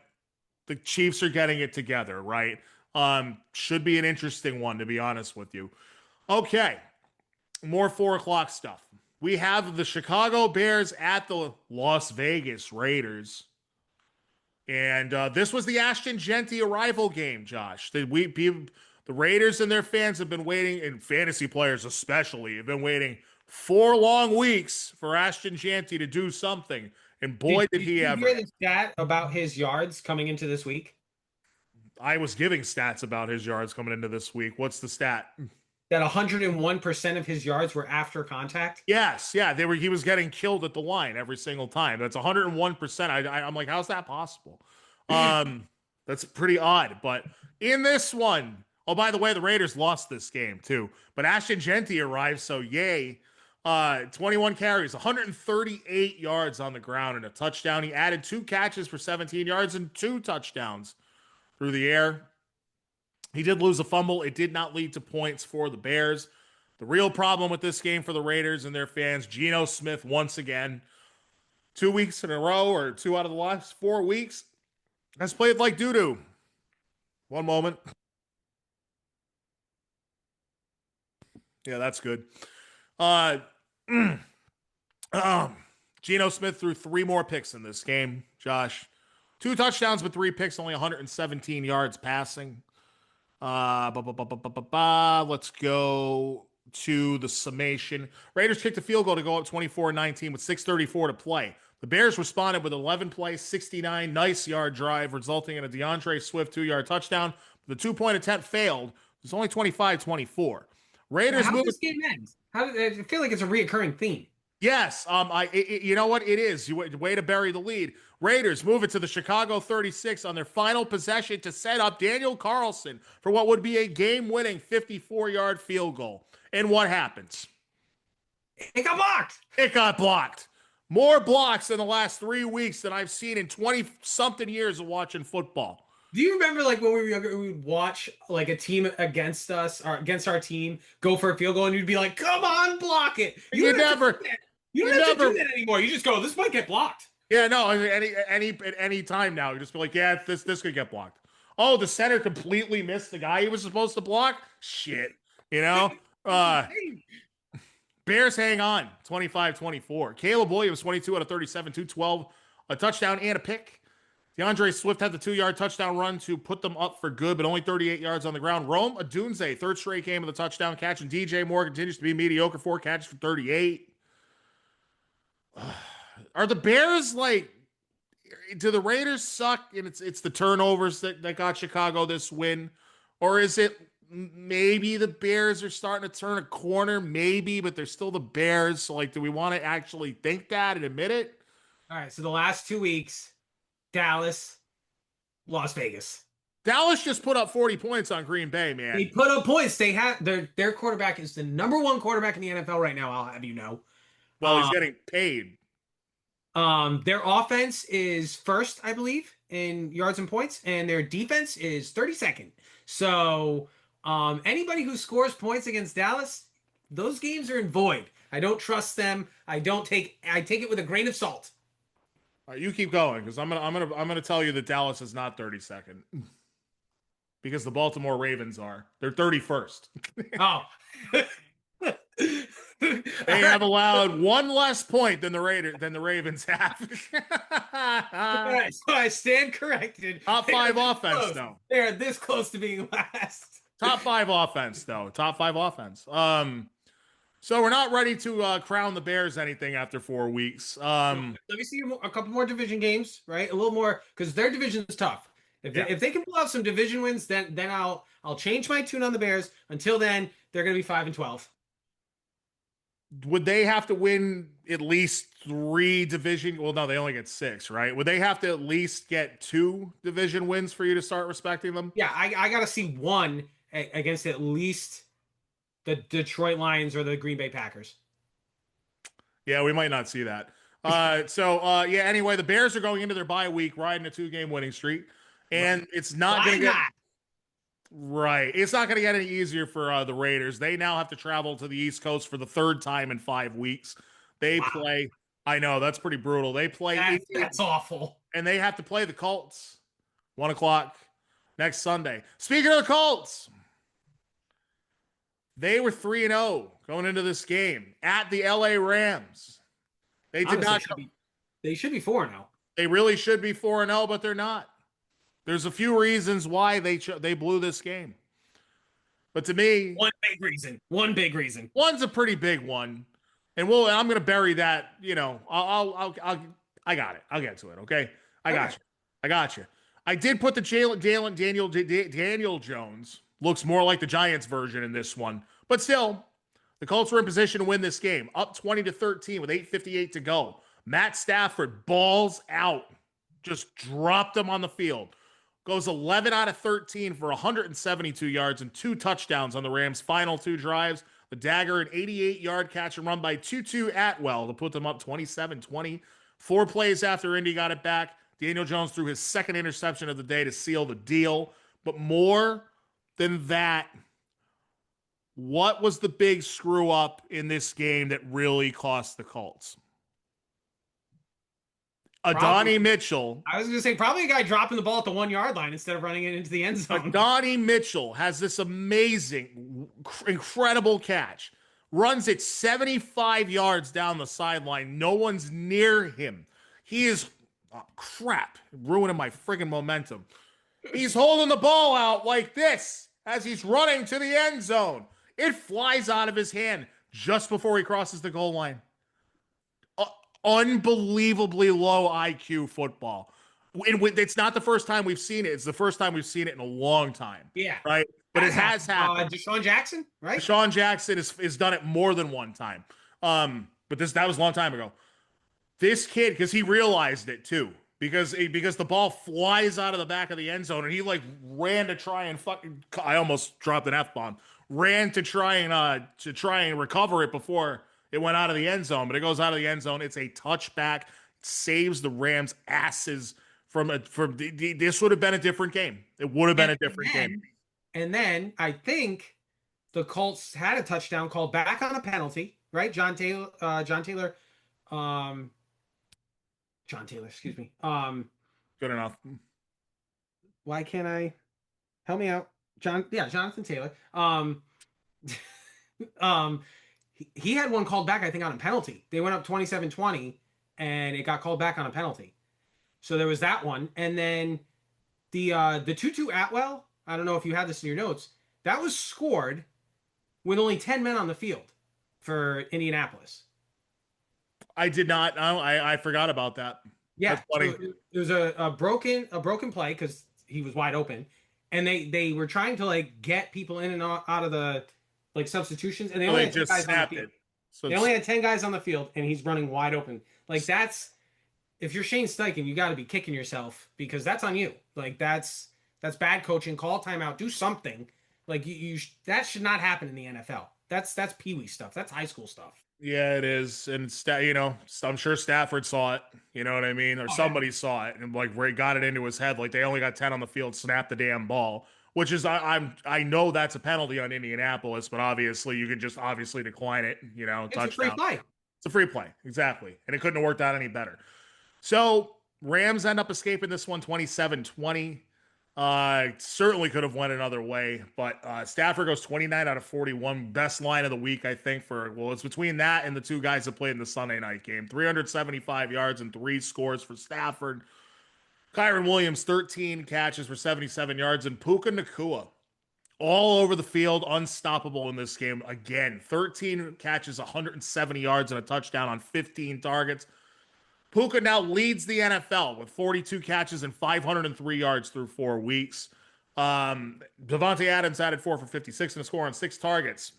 the Chiefs are getting it together, right? Should be an interesting one, to be honest with you. Okay, more 4 o'clock stuff. We have the Chicago Bears at the Las Vegas Raiders. And this was the Ashton Genty arrival game, Josh. The Raiders and their fans have been waiting, and fantasy players especially, have been waiting 4 long weeks for Ashton Genty to do something. And boy, did he ever. Did you hear the stat about his yards coming into this week? I was giving stats about his yards coming into this week. What's the stat? That 101% of his yards were after contact? Yes, yeah. He was getting killed at the line every single time. That's 101%. I'm like, how's that possible? That's pretty odd. But in this one, oh, by the way, the Raiders lost this game too. But Ashton Genty arrived, so yay. 21 carries, 138 yards on the ground and a touchdown. He added 2 catches for 17 yards and 2 touchdowns through the air. He did lose a fumble. It did not lead to points for the Bears. The real problem with this game for the Raiders and their fans, Geno Smith once again, 2 weeks in a row or 2 out of the last 4 weeks, has played like doo-doo. One moment. Yeah, that's good. Geno Smith threw 3 more picks in this game, Josh. 2 touchdowns, but 3 picks, only 117 yards passing. Let's go to the summation. Raiders kicked a field goal to go up 24-19 with 6:34 to play. The Bears responded with 11 plays, 69 nice yard drive, resulting in a DeAndre Swift 2-yard touchdown. The 2-point attempt failed. It was only 25-24. Raiders. How did this game end? I feel like it's a reoccurring theme. Yes, you know what it is. Way to bury the lead. Raiders move it to the Chicago 36 on their final possession to set up Daniel Carlson for what would be a game-winning 54-yard field goal. And what happens? It got blocked. It got blocked. More blocks in the last 3 weeks than I've seen in 20-something years of watching football. Do you remember, like, when we were younger, we would watch, like, a team against us or against our team go for a field goal, and you'd be like, "Come on, block it!" You don't have to do that anymore. You just go, "This might get blocked." Yeah, no. Any time now, you just be like, "Yeah, this could get blocked." Oh, the center completely missed the guy he was supposed to block. Shit, you know. Uh, Bears hang on 25-24. Caleb Williams 22 out of 37, 212, a touchdown and a pick. DeAndre Swift had the 2-yard touchdown run to put them up for good, but only 38 yards on the ground. Rome Odunze, third straight game of the touchdown catch, and DJ Moore continues to be mediocre, 4 catches for 38. Are the Bears like, do the Raiders suck and it's the turnovers that got Chicago this win? Or is it maybe the Bears are starting to turn a corner? Maybe, but they're still the Bears. So, like, do we want to actually think that and admit it? All right, so the last 2 weeks, Dallas, Las Vegas. Dallas just put up 40 points on Green Bay, man. They put up points. They have their quarterback is the number 1 quarterback in the NFL right now, I'll have you know. Well, he's getting paid. Their offense is first, I believe, in yards and points, and their defense is 32nd. So, anybody who scores points against Dallas, those games are in void. I don't trust them. I take it with a grain of salt. All right, you keep going because I'm gonna tell you that Dallas is not 32nd because the Baltimore Ravens are. They're 31st. Oh. They have allowed 1 less point than the Ravens have. All right, so I stand corrected. Top 5 offense, though. They're this close to being last. Top 5 offense, though. Top 5 offense. So we're not ready to crown the Bears anything after 4 weeks. Let me see a couple more division games, right? A little more, because their division is tough. If they can pull out some division wins, then I'll change my tune on the Bears. Until then, they're going to be 5-12. Would they have to win at least 3 division? Well, no, they only get 6, right? Would they have to at least get 2 division wins for you to start respecting them? Yeah, I got to see 1 against at least the Detroit Lions or the Green Bay Packers. Yeah, we might not see that. Anyway, the Bears are going into their bye week riding a 2-game winning streak, and it's not going to get right. It's not going to get any easier for the Raiders. They now have to travel to the East Coast for the 3rd time in 5 weeks. They play. I know that's pretty brutal. They play. That's awful. And they have to play the Colts 1 o'clock next Sunday. Speaking of the Colts, they were 3-0 going into this game at the LA Rams. They did not. They should be 4-0. They really should be 4-0, but they're not. There's a few reasons why they blew this game. But to me, one big reason. One's a pretty big one. And I'm going to bury that, I got it. I'll get to it, okay? I got you. I did put the Daniel Jones looks more like the Giants version in this one. But still, the Colts were in position to win this game. Up 20-13 with 8:58 to go. Matt Stafford balls out. Just dropped him on the field. Goes 11 out of 13 for 172 yards and 2 touchdowns on the Rams' final 2 drives. The dagger, an 88-yard catch and run by Tutu Atwell to put them up 27-20. 4 plays after Indy got it back, Daniel Jones threw his 2nd interception of the day to seal the deal. But more than that, what was the big screw up in this game that really cost the Colts? Adonai Mitchell. I was going to say probably a guy dropping the ball at the 1-yard line instead of running it into the end zone. Adonai Mitchell has this amazing, incredible catch. Runs it 75 yards down the sideline. No one's near him. He is, ruining my friggin' momentum. He's holding the ball out like this as he's running to the end zone. It flies out of his hand just before he crosses the goal line. Unbelievably low IQ football. It's not the first time we've seen it. It's the first time we've seen it in a long time. Yeah. Right? But it has happened. Deshaun Jackson, right? Deshaun Jackson has done it more than one time. But that was a long time ago. This kid, because he realized it too. Because the ball flies out of the back of the end zone and he ran to try and I almost dropped an F-bomb. Ran to try and recover it before it went out of the end zone, but it goes out of the end zone. It's a touchback. It saves the Rams' asses from this would have been a different game. It would have been a different game. And then I think the Colts had a touchdown called back on a penalty, right? John Taylor, excuse me. Good enough. Why can't I? Help me out, John. Yeah, Jonathan Taylor. Um, he had one called back, I think, on a penalty. They went up 27-20, and it got called back on a penalty. So there was that one, and then the 2-2 Atwell. I don't know if you had this in your notes. That was scored with only 10 men on the field for Indianapolis. I did not. I forgot about that. Yeah, That's funny. so it was a broken play because he was wide open, and they were trying to like get people in and out of the like substitutions, and they So only they had 10 just guys on the snapped field. it. So They it's, only had 10 guys on the field, and he's running wide open. Like that's if you're Shane Steichen, you got to be kicking yourself because that's on you. Like that's bad coaching. Call a timeout. Do something. Like that should not happen in the NFL. That's pee wee stuff. That's high school stuff. yeah, it is, and you know, I'm sure Stafford saw it. You know what I mean, or Oh, yeah. somebody saw it, and like where he got it into his head, like they only got 10 on the field, snap the damn ball. Which is I know that's a penalty on Indianapolis, but obviously you can just obviously decline it. You know, It's a free touchdown. play. It's a free play, exactly, and it couldn't have worked out any better. So Rams end up escaping this one 27-20. Certainly could have went another way, but Stafford goes 29 out of 41. Best line of the week, I think, it's between that and the two guys that played in the Sunday night game. 375 yards and 3 scores for Stafford. Kyron Williams, 13 catches for 77 yards, and Puka Nacua all over the field, unstoppable in this game. Again, 13 catches, 170 yards, and a touchdown on 15 targets. Puka now leads the NFL with 42 catches and 503 yards through 4 weeks. Devontae Adams added 4 for 56 and a score on 6 targets.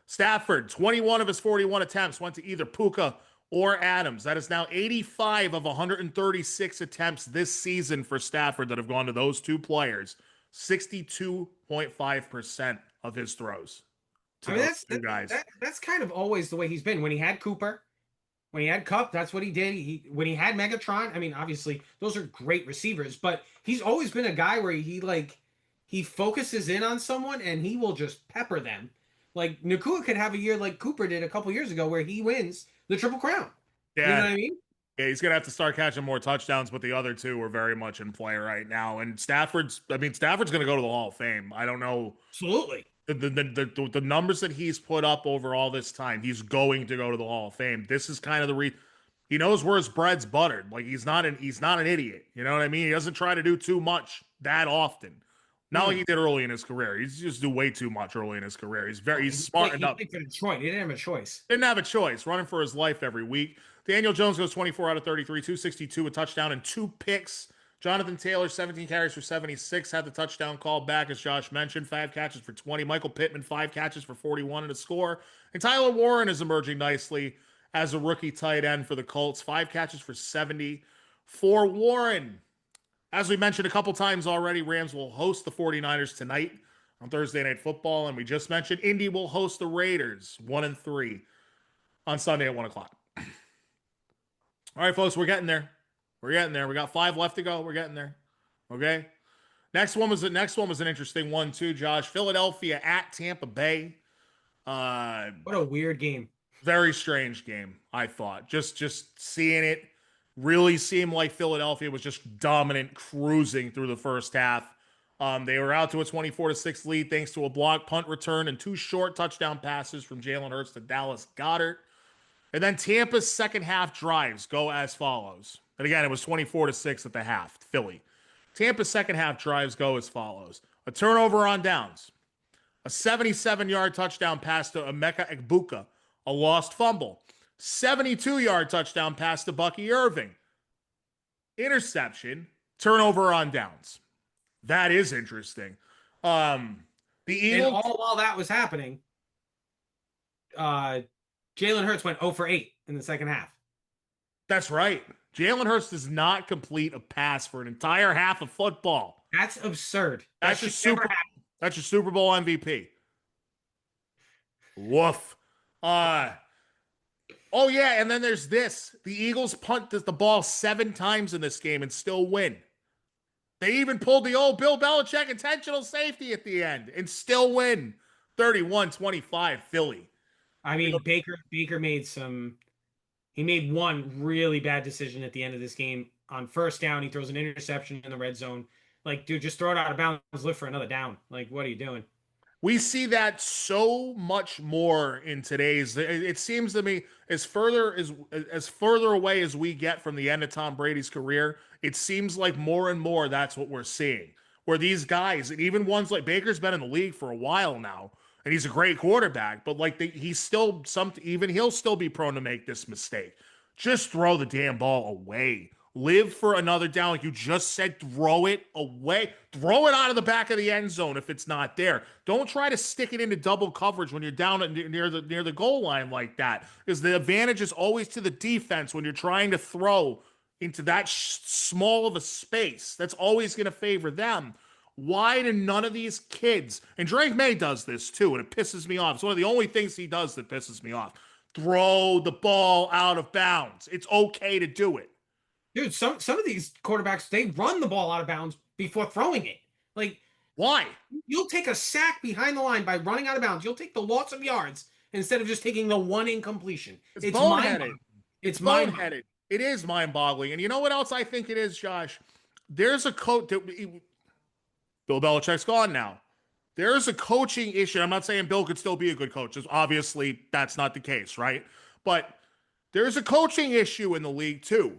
Stafford, 21 of his 41 attempts went to either Puka or Adams. That is now 85 of 136 attempts this season for Stafford that have gone to those two players. 62.5% of his throws to I mean, those two guys. that's kind of always the way he's been. When he had Cooper, when he had Cup, that's what he did. When he had Megatron, I mean, obviously those are great receivers, but he's always been a guy where he focuses in on someone and he will just pepper them. Like Nakua could have a year like Cooper did a couple years ago where he wins the Triple Crown. You know Yeah, what I mean? yeah, he's gonna have to start catching more touchdowns, but the other two are very much in play right now. And Stafford's gonna go to the Hall of Fame. I don't know Absolutely. the numbers that he's put up over all this time. He's going to go to the Hall of Fame. This is kind of he knows where his bread's buttered. Like he's not an idiot. You know what I mean? He doesn't try to do too much that often. Not like he did early in his career. He's just do way too much early in his career. He's smart enough. He played for Detroit. He didn't have a choice. Didn't have a choice. Running for his life every week. Daniel Jones goes 24 out of 33, 262, a touchdown and 2 picks. Jonathan Taylor, 17 carries for 76, had the touchdown called back, as Josh mentioned. 5 catches for 20. Michael Pittman, 5 catches for 41 and a score. And Tyler Warren is emerging nicely as a rookie tight end for the Colts. 5 catches for 70 for Warren. As we mentioned a couple times already, Rams will host the 49ers tonight on Thursday Night Football. And we just mentioned Indy will host the Raiders 1-3 on Sunday at 1 o'clock. All right, folks, we're getting there. We're getting there. We got 5 left to go. We're getting there. Okay. Next one was an interesting one too, Josh. Philadelphia at Tampa Bay. What a weird game. Very strange game, I thought. Just seeing it really seemed like Philadelphia was just dominant, cruising through the first half. They were out to a 24-6 lead thanks to a block punt return and 2 short touchdown passes from Jalen Hurts to Dallas Goedert. And then Tampa's second half drives go as follows. And again, it was 24-6 at the half, Philly. Tampa's second half drives go as follows. A turnover on downs. A 77-yard touchdown pass to Emeka Egbuka. A lost fumble. 72-yard touchdown pass to Bucky Irving. Interception. Turnover on downs. That is interesting. The Eagles. And all while that was happening, Jalen Hurts went 0 for 8 in the second half. That's right. Jalen Hurts does not complete a pass for an entire half of football. That's absurd. That's your Super Bowl MVP. Woof. Oh yeah, and then there's this. The Eagles punt the ball 7 times in this game and still win. They even pulled the old Bill Belichick intentional safety at the end and still win. 31-25 Philly. I mean, Baker made he made one really bad decision at the end of this game. On first down, he throws an interception in the red zone. Like, dude, just throw it out of bounds, live for another down. Like, what are you doing? We see that so much more in today's. It seems to me as further away as we get from the end of Tom Brady's career, it seems like more and more that's what we're seeing. Where these guys, and even ones like Baker's been in the league for a while now, and he's a great quarterback, but like he's still even he'll still be prone to make this mistake. Just throw the damn ball away. Live for another down. Like you just said, throw it away. Throw it out of the back of the end zone if it's not there. Don't try to stick it into double coverage when you're down near the goal line like that. Because the advantage is always to the defense when you're trying to throw into that small of a space. That's always going to favor them. Why do none of these kids, and Drake May does this too, and it pisses me off. It's one of the only things he does that pisses me off. Throw the ball out of bounds. It's okay to do it. Dude, some of these quarterbacks, they run the ball out of bounds before throwing it. Like, why? You'll take a sack behind the line by running out of bounds. You'll take the loss of yards instead of just taking the one incompletion. It's boneheaded. It's boneheaded. It is mind-boggling. And you know what else I think it is, Josh? There's a coach. Bill Belichick's gone now. There's a coaching issue. I'm not saying Bill could still be a good coach. Obviously, that's not the case, right? But there's a coaching issue in the league too.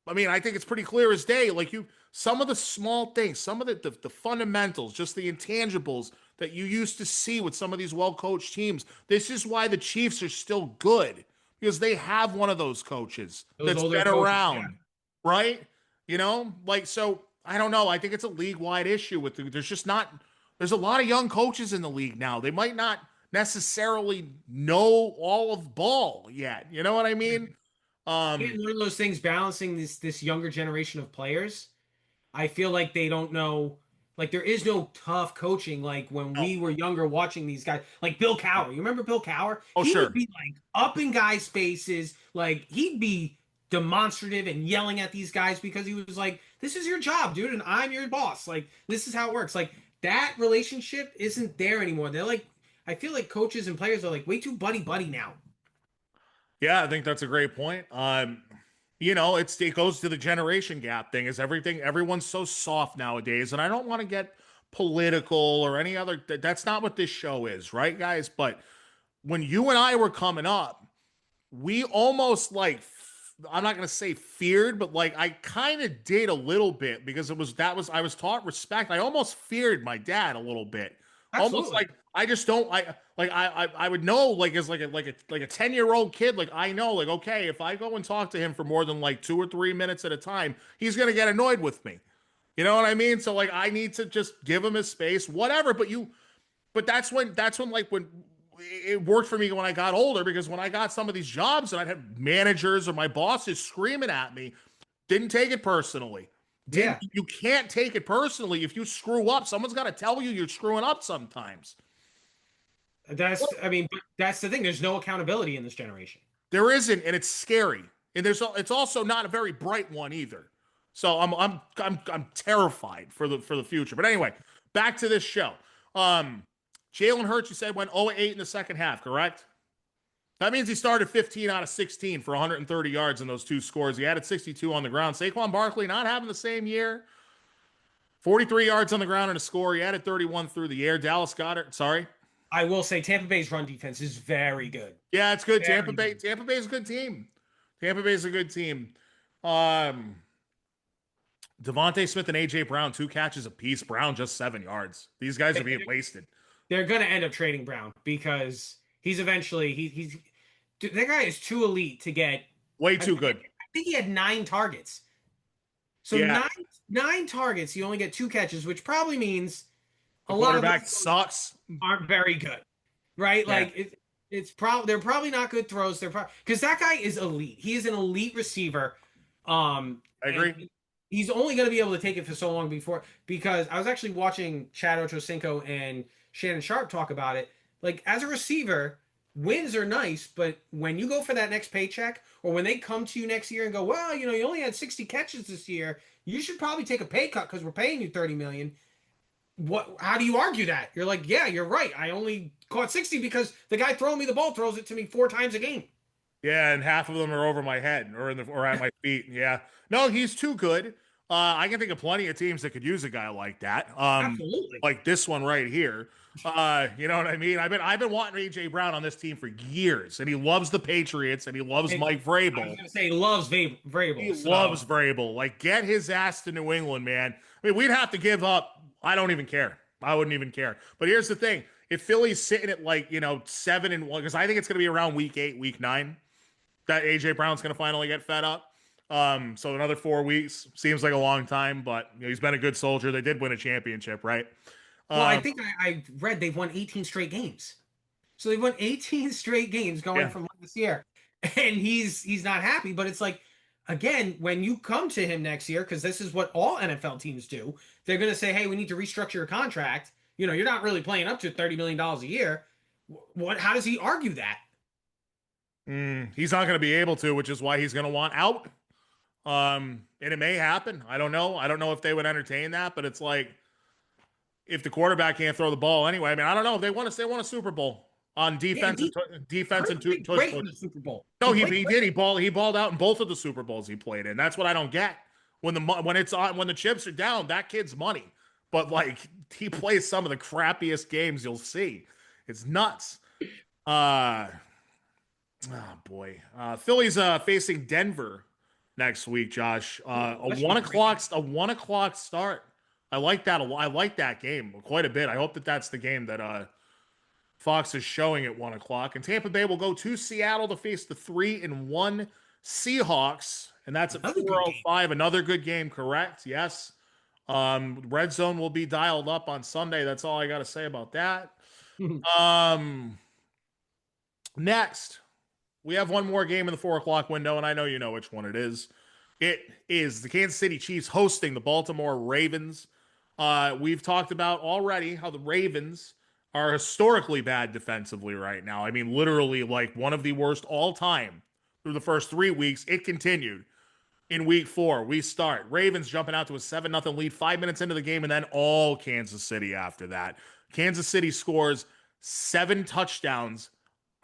I mean, I think it's pretty clear as day. Like some of the small things, some of the fundamentals, just the intangibles that you used to see with some of these well-coached teams. This is why the Chiefs are still good, because they have one of those coaches that's been around, right? You know, like, so I don't know. I think it's a league-wide issue with there's a lot of young coaches in the league now. They might not necessarily know all of ball yet. You know what I mean? One of those things, balancing this younger generation of players. I feel like they don't know. Like, there is no tough coaching like when we were younger watching these guys. Like Bill Cowher. You remember Bill Cowher? Oh, he sure. would be like up in guys' faces. Like, he'd be demonstrative and yelling at these guys because he was like, "This is your job, dude, and I'm your boss. Like, this is how it works." Like, that relationship isn't there anymore. They're like, I feel like coaches and players are like way too buddy now. Yeah, I think that's a great point. You know, it goes to the generation gap thing. Everyone's so soft nowadays, and I don't want to get political or any other. That's not what this show is, right, guys? But when you and I were coming up, we almost like, I'm not going to say feared, but like I kind of did a little bit, because I was taught respect. I almost feared my dad a little bit. Absolutely. Almost like I would know, like, as like a 10-year-old kid, like I know, like, okay, if I go and talk to him for more than like 2 or 3 minutes at a time, he's gonna get annoyed with me. You know what I mean? So like I need to just give him his space, whatever. But that's when like when it worked for me when I got older, because when I got some of these jobs and I'd have managers or my bosses screaming at me, didn't take it personally. Yeah. You can't take it personally. If you screw up, someone's got to tell you you're screwing up sometimes. But that's the thing. There's no accountability in this generation. There isn't, and it's scary. And it's also not a very bright one either. So I'm terrified for the future. But anyway, back to this show. Jalen Hurts, you said, went 0-8 in the second half, correct? That means he started 15 out of 16 for 130 yards in those two scores. He added 62 on the ground. Saquon Barkley not having the same year. 43 yards on the ground and a score. He added 31 through the air. Dallas Goedert, sorry. I will say Tampa Bay's run defense is very good. Yeah, it's good. Tampa Bay's a good team. Devontae Smith and A.J. Brown, 2 catches apiece. Brown just 7 yards. These guys are being wasted. They're going to end up trading Brown because he's eventually that guy is too elite to get way too good. I think he had 9 targets. So yeah. nine targets, you only get 2 catches, which probably means a lot of them sucks. Aren't very good, right? Yeah. Like they're probably not good throws. They're because that guy is elite. He is an elite receiver. I agree. He's only going to be able to take it for so long because I was actually watching Chad Ochocinco and Shannon Sharp talk about it. Like, as a receiver, wins are nice, but when you go for that next paycheck, or when they come to you next year and go, well, you only had 60 catches this year, you should probably take a pay cut because we're paying you $30 million. How do you argue that? You're like, yeah, you're right. I only caught 60 because the guy throwing me the ball throws it to me 4 times a game. Yeah, and half of them are over my head or at my feet. Yeah. No, he's too good. I can think of plenty of teams that could use a guy like that. Absolutely. Like this one right here. You know what I mean? I've been wanting AJ Brown on this team for years, and he loves the Patriots, and he loves And Mike I was Vrabel. gonna say he loves He Vrabel, loves so Vrabel. Like, get his ass to New England, man. I mean, we'd have to give up. I don't even care. I wouldn't even care. But here's the thing: if Philly's sitting at like 7-1, because I think it's going to be around week 8, week 9, that AJ Brown's going to finally get fed up. So another 4 weeks seems like a long time, but he's been a good soldier. They did win a championship, right? well, I Um, think I read they've won 18 straight games. So they've won 18 straight games going yeah. from last year. And he's not happy, but it's like again, when you come to him next year, because this is what all NFL teams do, they're gonna say, hey, we need to restructure your contract. You're not really playing up to $30 million a year. How does he argue that? He's not going to be able to, which is why he's going to want out. And it may happen. I don't know. I don't know if they would entertain that, but it's like if the quarterback can't throw the ball anyway. I mean, I don't know if they want to. They won a Super Bowl on Yeah, defense he and defense and played tush great in push. the Super Bowl. No, he, Played he great. did. He balled out in both of the Super Bowls he played in. That's what I don't get. When it's on, when the chips are down, that kid's money. But like he plays some of the crappiest games you'll see. It's nuts. Oh boy. Philly's facing Denver next week, Josh. A That should be 1 o'clock great. a 1 o'clock start. I like that. I like that game quite a bit. I hope that that's the game that Fox is showing at 1 o'clock. And Tampa Bay will go to Seattle to face the 3-1 Seahawks, and that's at Another good 4:05. Another good game, correct? Yes. Red Zone will be dialed up on Sunday. That's all I got to say about that. game. Next, we have one more game in the 4 o'clock window, and I know you know which one it is. It is the Kansas City Chiefs hosting the Baltimore Ravens. We've talked about already how the Ravens are historically bad defensively right now. I mean, literally like one of the worst all time through the first 3 weeks. It continued in week 4. We start Ravens jumping out to a 7-0 lead 5 minutes into the game, and then all Kansas City after that. Kansas City scores 7 touchdowns.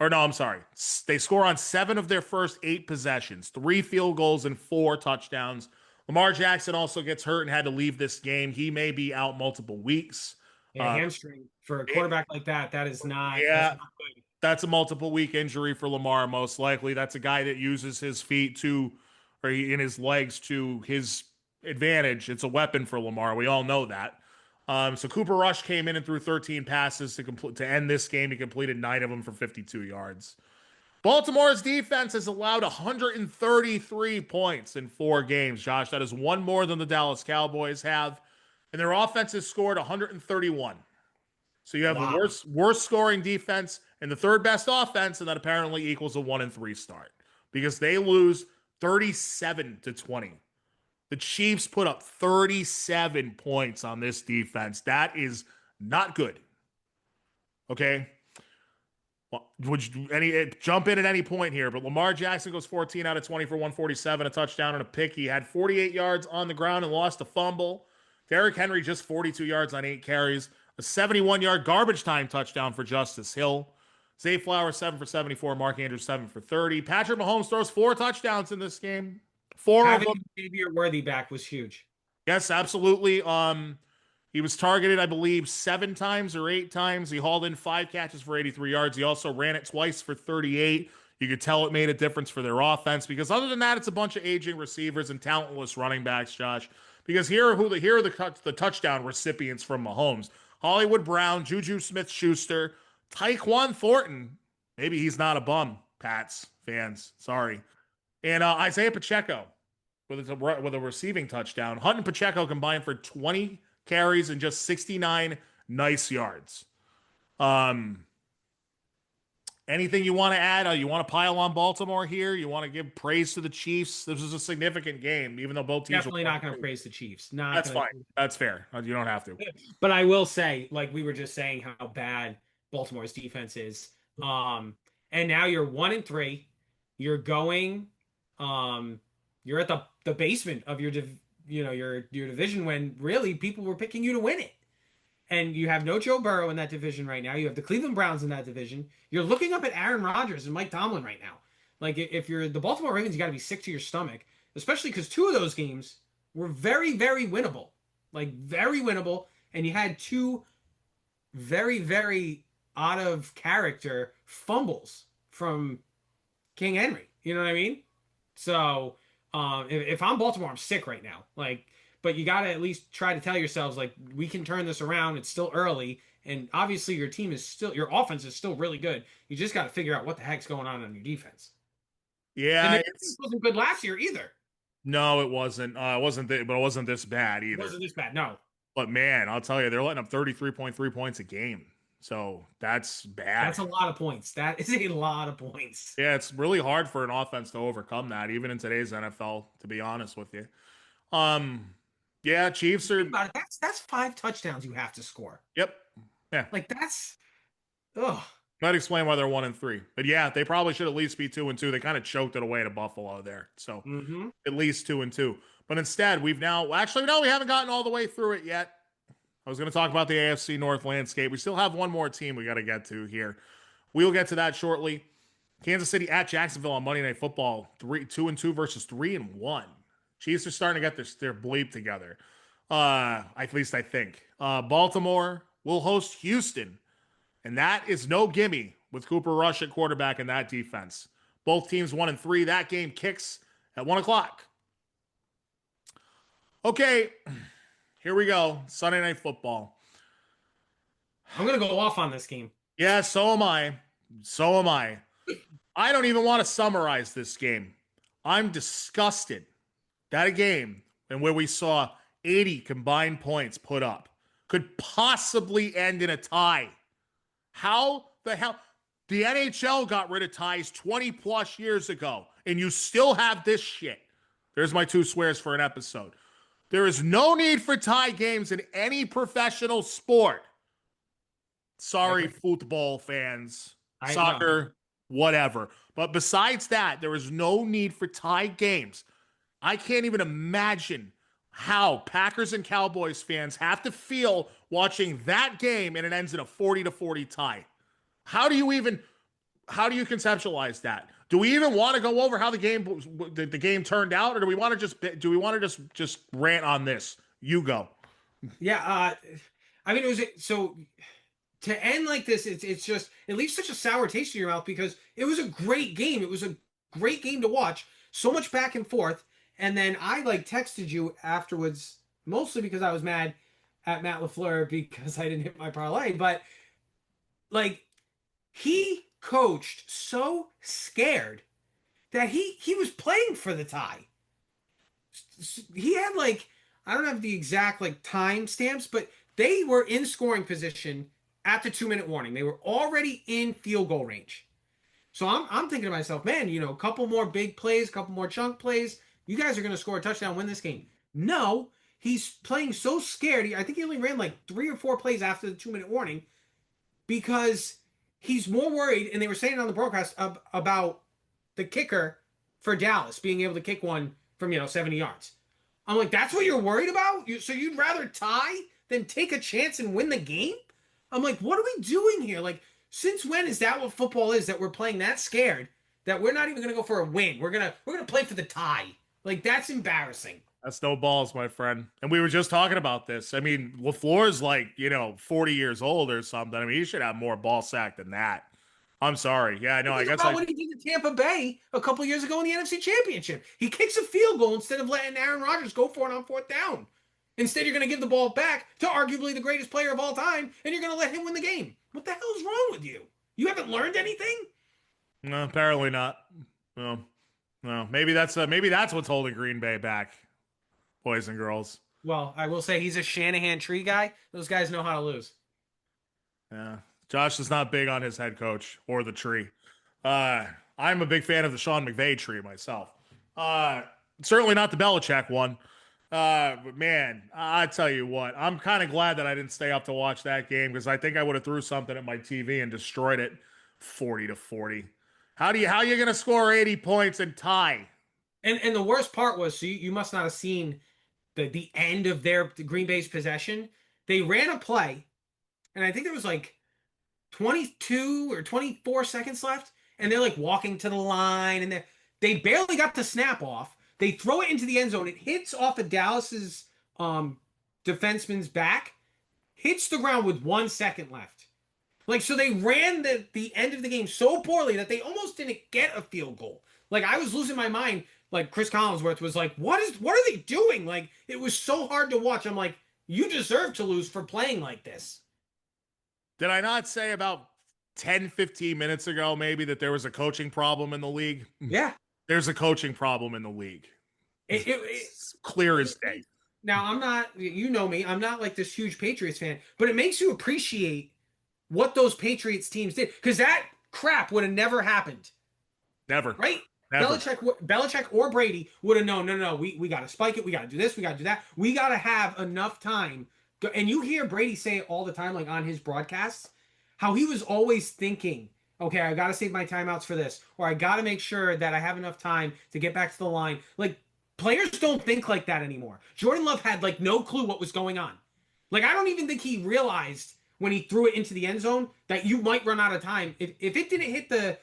Or no, I'm sorry. They score on 7 of their first 8 possessions, 3 field goals and 4 touchdowns. Lamar Jackson also gets hurt and had to leave this game. He may be out multiple weeks. Yeah, hamstring for a quarterback like that. That is not. Yeah, That's not good. that's a multiple week injury for Lamar, most likely. That's a guy that uses his feet in his legs to his advantage. It's a weapon for Lamar. We all know that. So Cooper Rush came in and threw 13 passes to end this game. He completed 9 of them for 52 yards. Baltimore's defense has allowed 133 points in 4 games, Josh. That is one more than the Dallas Cowboys have. And their offense has scored 131. So you have Wow. the worst scoring defense and the third best offense, and that apparently equals a 1-3 start because they lose 37-20. The Chiefs put up 37 points on this defense. That is not good. Okay. Well, would you jump in at any point here? But Lamar Jackson goes 14 out of 20 for 147, a touchdown and a pick. He had 48 yards on the ground and lost a fumble. Derrick Henry just 42 yards on 8 carries. A 71-yard garbage time touchdown for Justice Hill. Zay Flowers 7 for 74. Mark Andrews 7 for 30. Patrick Mahomes throws 4 touchdowns in this game. 4 of them. Having Xavier Worthy back was huge. Yes, absolutely. He was targeted, I believe, 7 times or 8 times. He hauled in 5 catches for 83 yards. He also ran it twice for 38. You could tell it made a difference for their offense because other than that, it's a bunch of aging receivers and talentless running backs, Josh. Because here are the touchdown recipients from Mahomes. Hollywood Brown, Juju Smith-Schuster, Tyquan Thornton. Maybe he's not a bum, Pats fans. Sorry. And Isaiah Pacheco with a receiving touchdown. Hunt and Pacheco combined for 20 carries and just 69 nice yards. Anything you want to add? You want to pile on Baltimore here? You want to give praise to the Chiefs? This is a significant game, even though both teams Definitely not going to praise the Chiefs. That's fine. That's fair. You don't have to. But I will say, like we were just saying, how bad Baltimore's defense is. And now you're 1-3. You're going. You're at the basement of your division when really people were picking you to win it. And you have no Joe Burrow in that division right now. You have the Cleveland Browns in that division. You're looking up at Aaron Rodgers and Mike Tomlin right now. Like if you're the Baltimore Ravens, you got to be sick to your stomach, especially because 2 of those games were very, very winnable. Like very winnable. And you had two very, very out of character fumbles from King Henry. You know what I mean? So if I'm Baltimore, I'm sick right now. Like, but you got to at least try to tell yourselves like we can turn this around. It's still early, and obviously your offense is still really good. You just got to figure out what the heck's going on your defense. And Yeah, their defense wasn't good last year either. no, it wasn't. But it wasn't this bad It either. wasn't this bad. No, But man, I'll tell you, they're letting up 33.3 points a game. So that's bad. that's a lot of points. That is a lot of points. Yeah, it's really hard for an offense to overcome that, even in today's NFL, to be honest with you. Um, yeah, Chiefs are. Think about it. That's 5 touchdowns you have to score. Yep. Yeah. Like that's ugh. Might explain why they're 1-3. But yeah, they probably should at least be 2-2. They kind of choked it away to Buffalo there. So Mm-hmm. at least 2-2. But instead, we've now actually no, we haven't gotten all the way through it yet. I was going to talk about the AFC North landscape. We still have one more team we got to get to here. We'll get to that shortly. Kansas City at Jacksonville on Monday Night Football. 2-2 versus 3-1. Chiefs are starting to get their bleep together. At least I think. Baltimore will host Houston. And that is no gimme with Cooper Rush at quarterback in that defense. Both teams 1-3. That game kicks at 1 o'clock. Okay, here we go. Sunday Night Football. I'm gonna go off on this game. Yeah, so am I. So am I. I don't even want to summarize this game. I'm disgusted that a game in where we saw 80 combined points put up could possibly end in a tie. How the hell? The NHL got rid of ties 20 plus years ago, and you still have this shit. There's my 2 swears for an episode. There is no need for tie games in any professional sport. Sorry, football fans, soccer, whatever. But besides that, there is no need for tie games. I can't even imagine how Packers and Cowboys fans have to feel watching that game and it ends in a 40-40 tie. How do you conceptualize that? Do we even want to go over how the game turned out, or do we want to just rant on this? You go. Yeah, I mean, it was so to end like this. It's just it leaves such a sour taste in your mouth because it was a great game. It was a great game to watch. So much back and forth, and then I texted you afterwards, mostly because I was mad at Matt LaFleur because I didn't hit my parlay, but he coached so scared that he was playing for the tie. He had I don't have the exact time stamps, but they were in scoring position at the 2-minute warning. They were already in field goal range. So I'm thinking to myself, man, a couple more big plays, a couple more chunk plays, you guys are going to score a touchdown, win this game. No, he's playing so scared. I think he only ran 3 or 4 plays after the 2-minute warning because he's more worried, and they were saying on the broadcast about the kicker for Dallas being able to kick one from 70 yards. I'm like, that's what you're worried about? So you'd rather tie than take a chance and win the game? I'm like, what are we doing here? Since when is that what football is? That we're playing that scared that we're not even gonna go for a win. We're gonna play for the tie. That's embarrassing. That's no balls, my friend. And we were just talking about this. I mean, LaFleur's 40 years old or something. I mean, he should have more ball sack than that. I'm sorry. Yeah, I know. I guess what he did to Tampa Bay a couple years ago in the NFC Championship. He kicks a field goal instead of letting Aaron Rodgers go for it on 4th down. Instead, you're going to give the ball back to arguably the greatest player of all time, and you're going to let him win the game. What the hell is wrong with you? You haven't learned anything? No, apparently not. No. Maybe that's what's holding Green Bay back, boys and girls. Well, I will say he's a Shanahan tree guy. Those guys know how to lose. Yeah. Josh is not big on his head coach or the tree. I'm a big fan of the Sean McVay tree myself. Certainly not the Belichick one. But man, I tell you what, I'm kind of glad that I didn't stay up to watch that game because I think I would have threw something at my TV and destroyed it 40-40. How are you going to score 80 points and tie? And the worst part was, so you must not have seen the end of the Green Bay's possession. They ran a play, and I think there was 22 or 24 seconds left, and they're walking to the line, and they barely got the snap off. They throw it into the end zone. It hits off of Dallas's defenseman's back, hits the ground with 1 second left. Like, so they ran the end of the game so poorly that they almost didn't get a field goal. Like, I was losing my mind. Like, Chris Collinsworth was like, what are they doing? Like, it was so hard to watch. I'm like, you deserve to lose for playing like this. Did I not say about 10, 15 minutes ago, maybe, that there was a coaching problem in the league? Yeah. There's a coaching problem in the league. It's clear as day. Now, I'm not, you know me, I'm not like this huge Patriots fan, but it makes you appreciate what those Patriots teams did. Because that crap would have never happened. Never. Right? Never. Belichick or Brady would have known, no, we got to spike it. We got to do this. We got to do that. We got to have enough time. And you hear Brady say it all the time, like on his broadcasts, how he was always thinking, okay, I got to save my timeouts for this, or I got to make sure that I have enough time to get back to the line. Like, players don't think like that anymore. Jordan Love had like no clue what was going on. Like, I don't even think he realized when he threw it into the end zone that you might run out of time. If it didn't hit the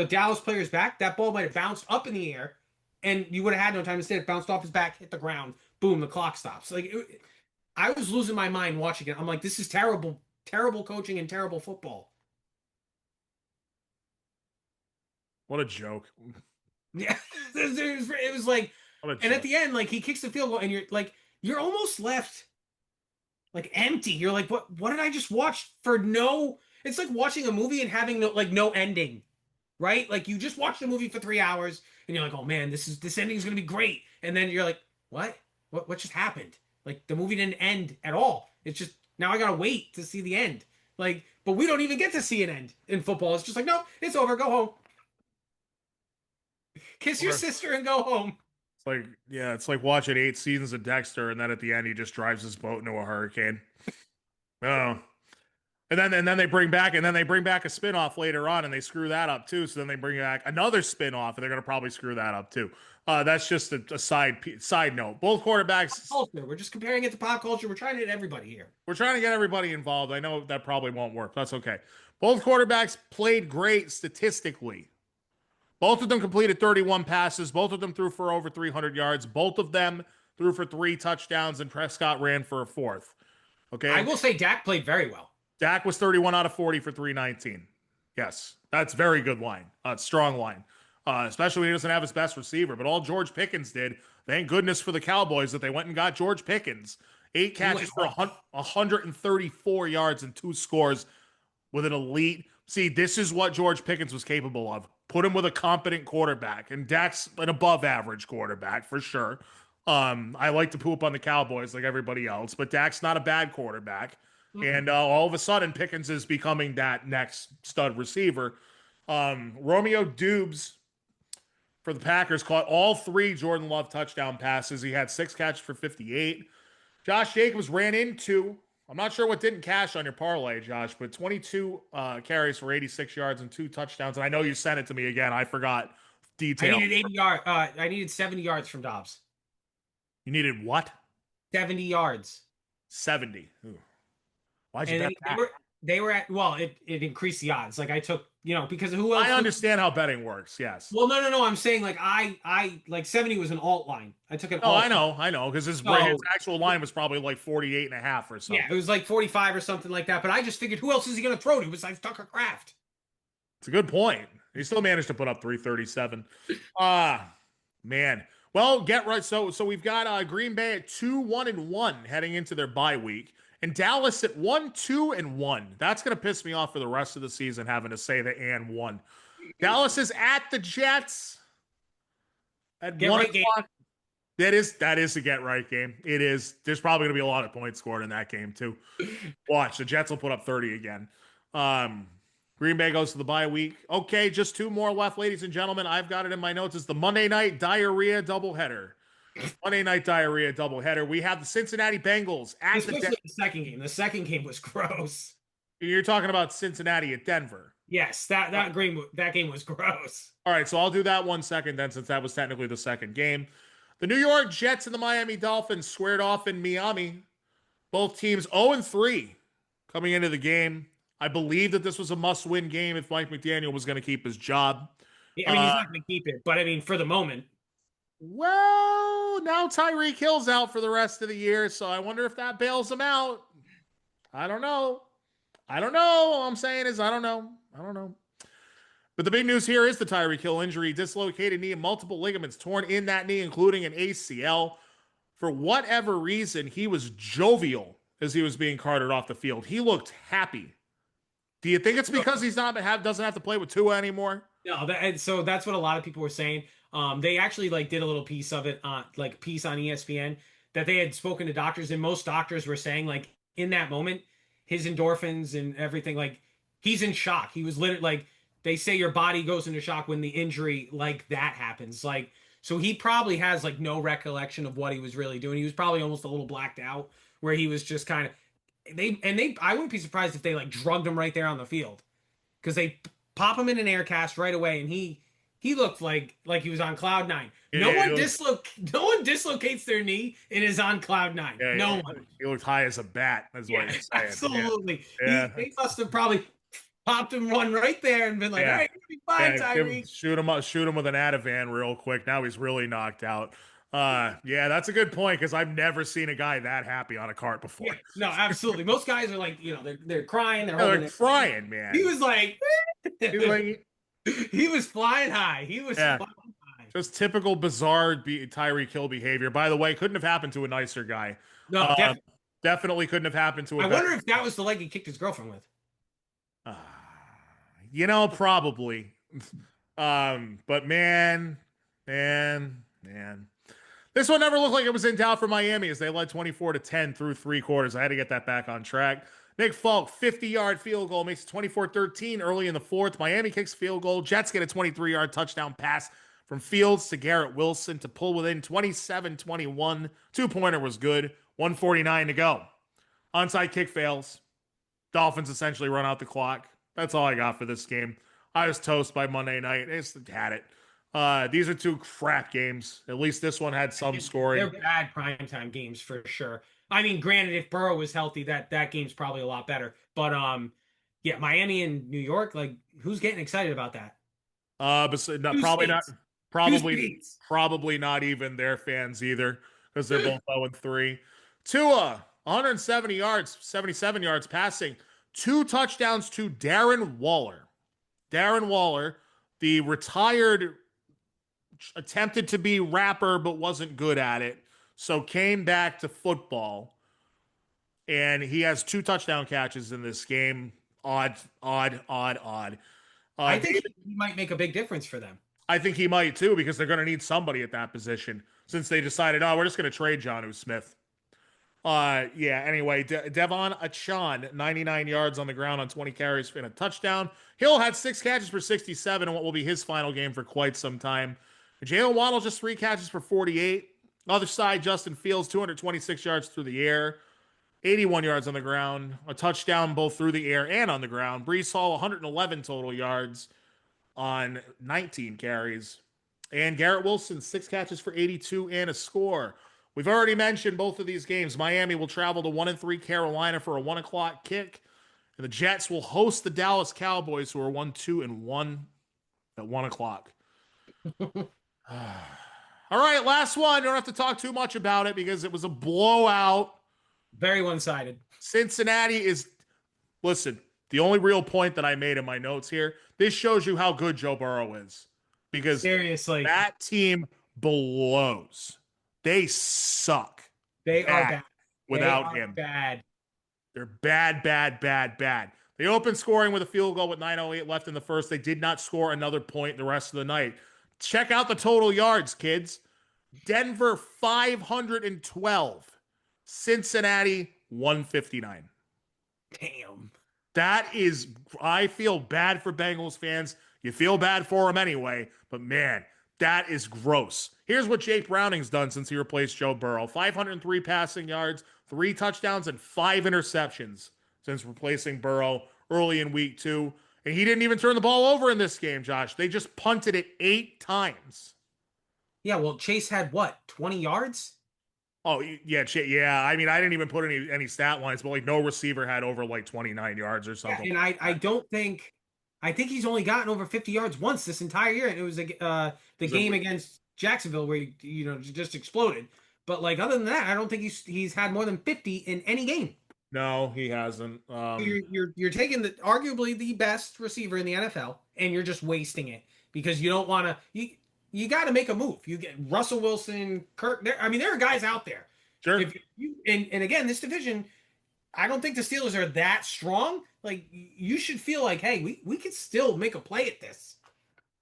Dallas player's back, that ball might have bounced up in the air and you would have had no time. Instead, it bounced off his back, hit the ground, boom, the clock stops. Like, I was losing my mind watching it. I'm like, this is terrible, terrible coaching and terrible football. What a joke. Yeah, it was like, and at the end, like, he kicks the field goal, and you're almost left like empty. You're like, what did I just watch for no? It's like watching a movie and having no ending, right? Like, you just watched a movie for 3 hours, and you're like, oh man, this ending is gonna be great, and then you're like, what just happened? Like, the movie didn't end at all. It's just now I gotta wait to see the end. Like, but we don't even get to see an end in football. It's just like, no, it's over. Go home. Kiss your sister and go home. It's like watching 8 seasons of Dexter, and then at the end he just drives his boat into a hurricane. Oh. And then they bring back a spinoff later on, and they screw that up too. So then they bring back another spinoff, and they're gonna probably screw that up too. That's just a side note. Both quarterbacks. We're just comparing it to pop culture. We're trying to get everybody here. We're trying to get everybody involved. I know that probably won't work. That's okay. Both quarterbacks played great statistically. Both of them completed 31 passes. Both of them threw for over 300 yards. Both of them threw for 3 touchdowns, and Prescott ran for a 4th. Okay. I will say Dak played very well. Dak was 31 out of 40 for 319. Yes, that's very good line. Strong line. Especially when he doesn't have his best receiver. But all George Pickens did, thank goodness for the Cowboys that they went and got George Pickens. 8 catches for 134 yards and 2 scores with an elite. See, this is what George Pickens was capable of. Put him with a competent quarterback. And Dak's an above average quarterback for sure. I like to poop on the Cowboys like everybody else, but Dak's not a bad quarterback. Mm-hmm. And all of a sudden, Pickens is becoming that next stud receiver. Romeo Dubes for the Packers caught all 3 Jordan Love touchdown passes. He had 6 catches for 58. Josh Jacobs ran into, I'm not sure what didn't cash on your parlay, Josh, but 22 carries for 86 yards and 2 touchdowns. And I know you sent it to me again. I forgot detail. I needed 80 yards. I needed 70 yards from Dobbs. You needed what? 70 yards. 70. Ooh. Why'd you bet that? They were at, well, it increased the odds. Like, I took, because who else? I understand how betting works. Yes. Well, no. I'm saying, like, I like 70 was an alt line. I took an alt. I know. Because his actual line was probably like 48 and a half or something. Yeah, it was like 45 or something like that. But I just figured, who else is he going to throw to besides Tucker Kraft? It's a good point. He still managed to put up 337. Man. Well, get right. So we've got Green Bay at 2-1-1 heading into their bye week. And Dallas at 1-2-1. That's going to piss me off for the rest of the season, having to say the and 1. Dallas is at the Jets at 1 o'clock. That is a get right game. It is. There's probably going to be a lot of points scored in that game too. Watch, the Jets will put up 30 again. Green Bay goes to the bye week. Okay, just 2 more left, ladies and gentlemen. I've got it in my notes. It's the Monday night diarrhea doubleheader. Monday night diarrhea doubleheader. We have the Cincinnati Bengals at the second game. The second game was gross. You're talking about Cincinnati at Denver. Yes, that game was gross. All right, so I'll do that 1 second then, since that was technically the second game. The New York Jets and the Miami Dolphins squared off in Miami. Both teams 0-3 coming into the game. I believe that this was a must-win game if Mike McDaniel was going to keep his job. I mean, he's not going to keep it, but I mean, for the moment. Well, now Tyreek Hill's out for the rest of the year, so I wonder if that bails him out. I don't know. I don't know. All I'm saying is I don't know. I don't know. But the big news here is the Tyreek Hill injury, dislocated knee and multiple ligaments torn in that knee, including an ACL. For whatever reason, he was jovial as he was being carted off the field. He looked happy. Do you think it's because he's not doesn't have to play with Tua anymore? No, and so that's what a lot of people were saying. They actually like did a little piece of it on like piece on ESPN that they had spoken to doctors, and most doctors were saying like in that moment, his endorphins and everything, like he's in shock. He was literally like they say your body goes into shock when the injury like that happens. Like so he probably has like no recollection of what he was really doing. He was probably almost a little blacked out where he was just kind of they I wouldn't be surprised if they like drugged him right there on the field because they pop him in an air cast right away, and he looked like he was on cloud nine. No Yeah, one no one dislocates their knee and is on cloud nine. yeah, No yeah. one. He looked high as a bat. That's what Yeah, he's saying. absolutely. Yeah. They must have probably popped him one right there and been like, Yeah. all right, you'll be fine, Yeah, Tyreek. shoot him with an Ativan real quick. Now he's really knocked out. Yeah, that's a good point because I've never seen a guy that happy on a cart before. Yeah, no, absolutely. Most guys are like, they're crying, they're They're holding it. crying, man. He was like, He's like, he was flying high. He was yeah, flying high. just typical bizarre Tyreek Hill behavior. By the way, couldn't have happened to a nicer guy. No, Definitely couldn't have happened to a I better. wonder if that was the leg he kicked his girlfriend with. Probably. But man. This one never looked like it was in doubt for Miami as they led 24-10 through three quarters. I had to get that back on track. Nick Folk, 50-yard field goal, makes it 24-13 early in the fourth. Miami kicks field goal. Jets get a 23-yard touchdown pass from Fields to Garrett Wilson to pull within 27-21. Two-pointer was good. 1:49 to go. Onside kick fails. Dolphins essentially run out the clock. That's all I got for this game. I was toast by Monday night. I just had it. These are two crap games. At least this one had some scoring. They're bad primetime games for sure. I mean, granted, if Burrow was healthy, that game's probably a lot better. But yeah, Miami and New York, like, who's getting excited about that? Probably not even their fans either because they're both 0-3. Tua, 170 yards, 77 yards passing, 2 touchdowns to Darren Waller. Darren Waller, the retired, attempted to be rapper but wasn't good at it, so came back to football, and he has 2 touchdown catches in this game. Odd. I think he might make a big difference for them. I think he might too because they're going to need somebody at that position since they decided, oh, we're just going to trade Jonnu Smith. Anyway, Devon Achane, 99 yards on the ground on 20 carries and a touchdown. Hill had 6 catches for 67 in what will be his final game for quite some time. Jalen Waddle just 3 catches for 48. Other side, Justin Fields, 226 yards through the air, 81 yards on the ground, a touchdown both through the air and on the ground. Brees Hall, 111 total yards on 19 carries. And Garrett Wilson, 6 catches for 82 and a score. We've already mentioned both of these games. Miami will travel to 1-3 Carolina for a 1 o'clock kick. And the Jets will host the Dallas Cowboys, who are 1-2-1 at 1 o'clock. All right, last one. Don't have to talk too much about it because it was a blowout. Very one-sided. Cincinnati is, listen, the only real point that I made in my notes here, this shows you how good Joe Burrow is. Because seriously, that team blows. They suck. They are bad. Without him. Bad. They're bad. They opened scoring with a field goal with 9:08 left in the first. They did not score another point the rest of the night. Check out the total yards, kids. Denver, 512. Cincinnati, 159. Damn. That is, I feel bad for Bengals fans. You feel bad for them anyway, but man, that is gross. Here's what Jake Browning's done since he replaced Joe Burrow. 503 passing yards, 3 touchdowns, and 5 interceptions since replacing Burrow early in week 2. And he didn't even turn the ball over in this game, Josh. They just punted it 8 times. Yeah, well, Chase had what, 20 yards? Oh, yeah. I mean, I didn't even put any stat lines, but like no receiver had over like 29 yards or something. Yeah, and I think he's only gotten over 50 yards once this entire year, and it was the game against Jacksonville where just exploded. But like other than that, I don't think he's had more than 50 in any game. No, he hasn't. You're taking the arguably the best receiver in the NFL and you're just wasting it because you don't want to you got to make a move. You get Russell Wilson, Kirk. I mean, there are guys out there. Sure. If you and again, this division, I don't think the Steelers are that strong. Like you should feel like, hey, we could still make a play at this.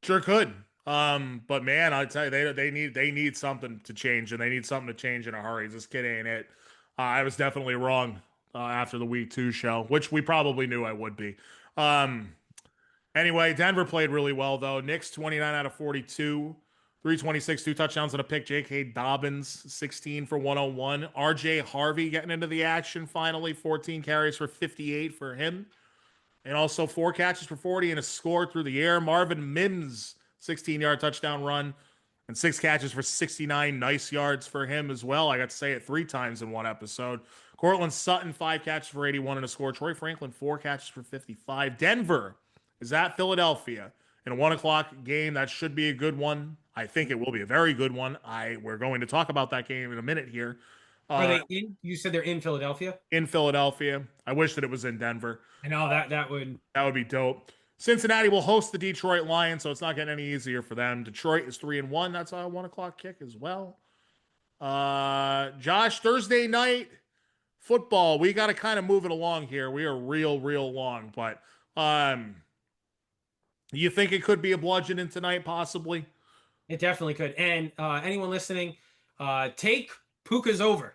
Sure could. But man, I tell you, they need something to change, and they need something to change in a hurry. This kid ain't it. I was definitely wrong after the week 2 show, which we probably knew I would be. Anyway, Denver played really well though. Knicks 29 out of 42, 326, 2 touchdowns and a pick. J.K. Dobbins 16 for 101. R.J. Harvey getting into the action finally. 14 carries for 58 for him. And also 4 catches for 40 and a score through the air. Marvin Mims, 16-yard touchdown run and 6 catches for 69 nice yards for him as well. I got to say it 3 times in one episode. Cortland Sutton, 5 catches for 81 and a score. Troy Franklin, 4 catches for 55. Denver is at Philadelphia in a 1 o'clock game. That should be a good one. I think it will be a very good one. We're going to talk about that game in a minute here. Are they in? You said they're in Philadelphia? In Philadelphia. I wish that it was in Denver. I know that would be dope. Cincinnati will host the Detroit Lions, so it's not getting any easier for them. Detroit is 3-1. That's a 1 o'clock kick as well. Josh, Thursday night football. We got to kind of move it along here. We are real long, but you think it could be a bludgeoning tonight, possibly? It definitely could. And anyone listening, take Puka's over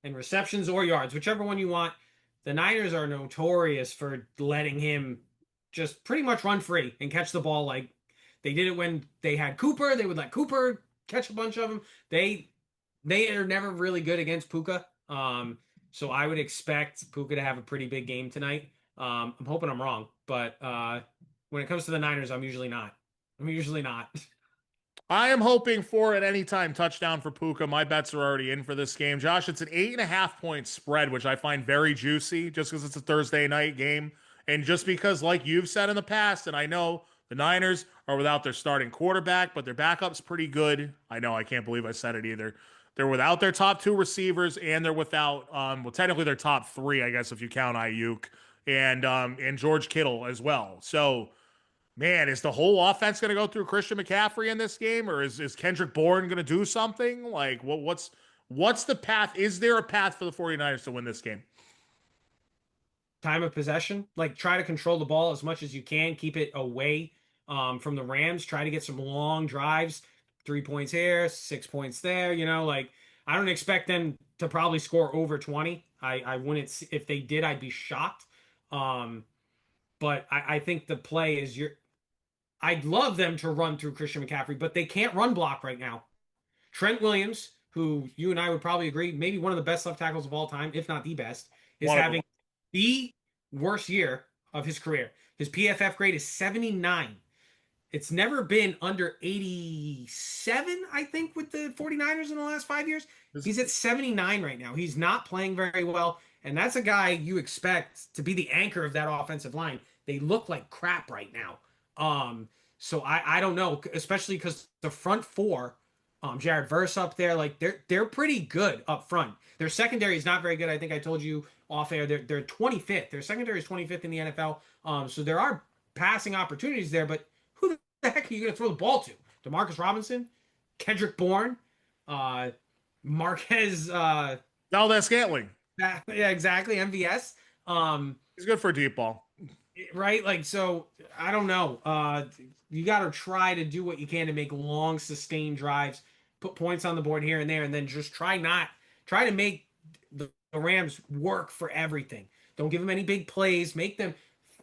in receptions or yards, whichever one you want. The Niners are notorious for letting him just pretty much run free and catch the ball. Like they did it when they had Cooper. They would let Cooper catch a bunch of them. They are never really good against Puka. So I would expect Puka to have a pretty big game tonight. I'm hoping I'm wrong, but when it comes to the Niners, I'm usually not. I am hoping for an anytime touchdown for Puka. My bets are already in for this game. Josh, it's an 8.5-point spread, which I find very juicy just because it's a Thursday night game. And just because, like you've said in the past, and I know the Niners are without their starting quarterback, but their backup's pretty good. I know, I can't believe I said it either. They're without their top 2 receivers, and they're without, technically their top 3, I guess, if you count Ayuk, and George Kittle as well. So, man, is the whole offense going to go through Christian McCaffrey in this game, or is Kendrick Bourne going to do something? Like, what's the path? Is there a path for the 49ers to win this game? Time of possession. Like, try to control the ball as much as you can. Keep it away from the Rams. Try to get some long drives. 3 points here, 6 points there. I don't expect them to probably score over 20. I wouldn't. If they did, I'd be shocked. But I think the play is I'd love them to run through Christian McCaffrey, but they can't run block right now. Trent Williams, who you and I would probably agree, maybe one of the best left tackles of all time, if not the best, is having the worst year of his career. His PFF grade is 79. It's never been under 87, I think, with the 49ers in the last 5 years. He's at 79 right now. He's not playing very well, and that's a guy you expect to be the anchor of that offensive line. They look like crap right now. So I don't know, especially because the front 4, Jared Verse up there, like they're pretty good up front. Their secondary is not very good. I think I told you off air. They're 25th. Their secondary is 25th in the NFL. So there are passing opportunities there, but who the heck are you going to throw the ball to? DeMarcus Robinson, Kendrick Bourne, Marquez, Valdez-Scantling. Yeah, exactly. MVS. He's good for a deep ball. Right? Like, so I don't know. You got to try to do what you can to make long, sustained drives, put points on the board here and there, and then just try to make the Rams work for everything. Don't give them any big plays. Make them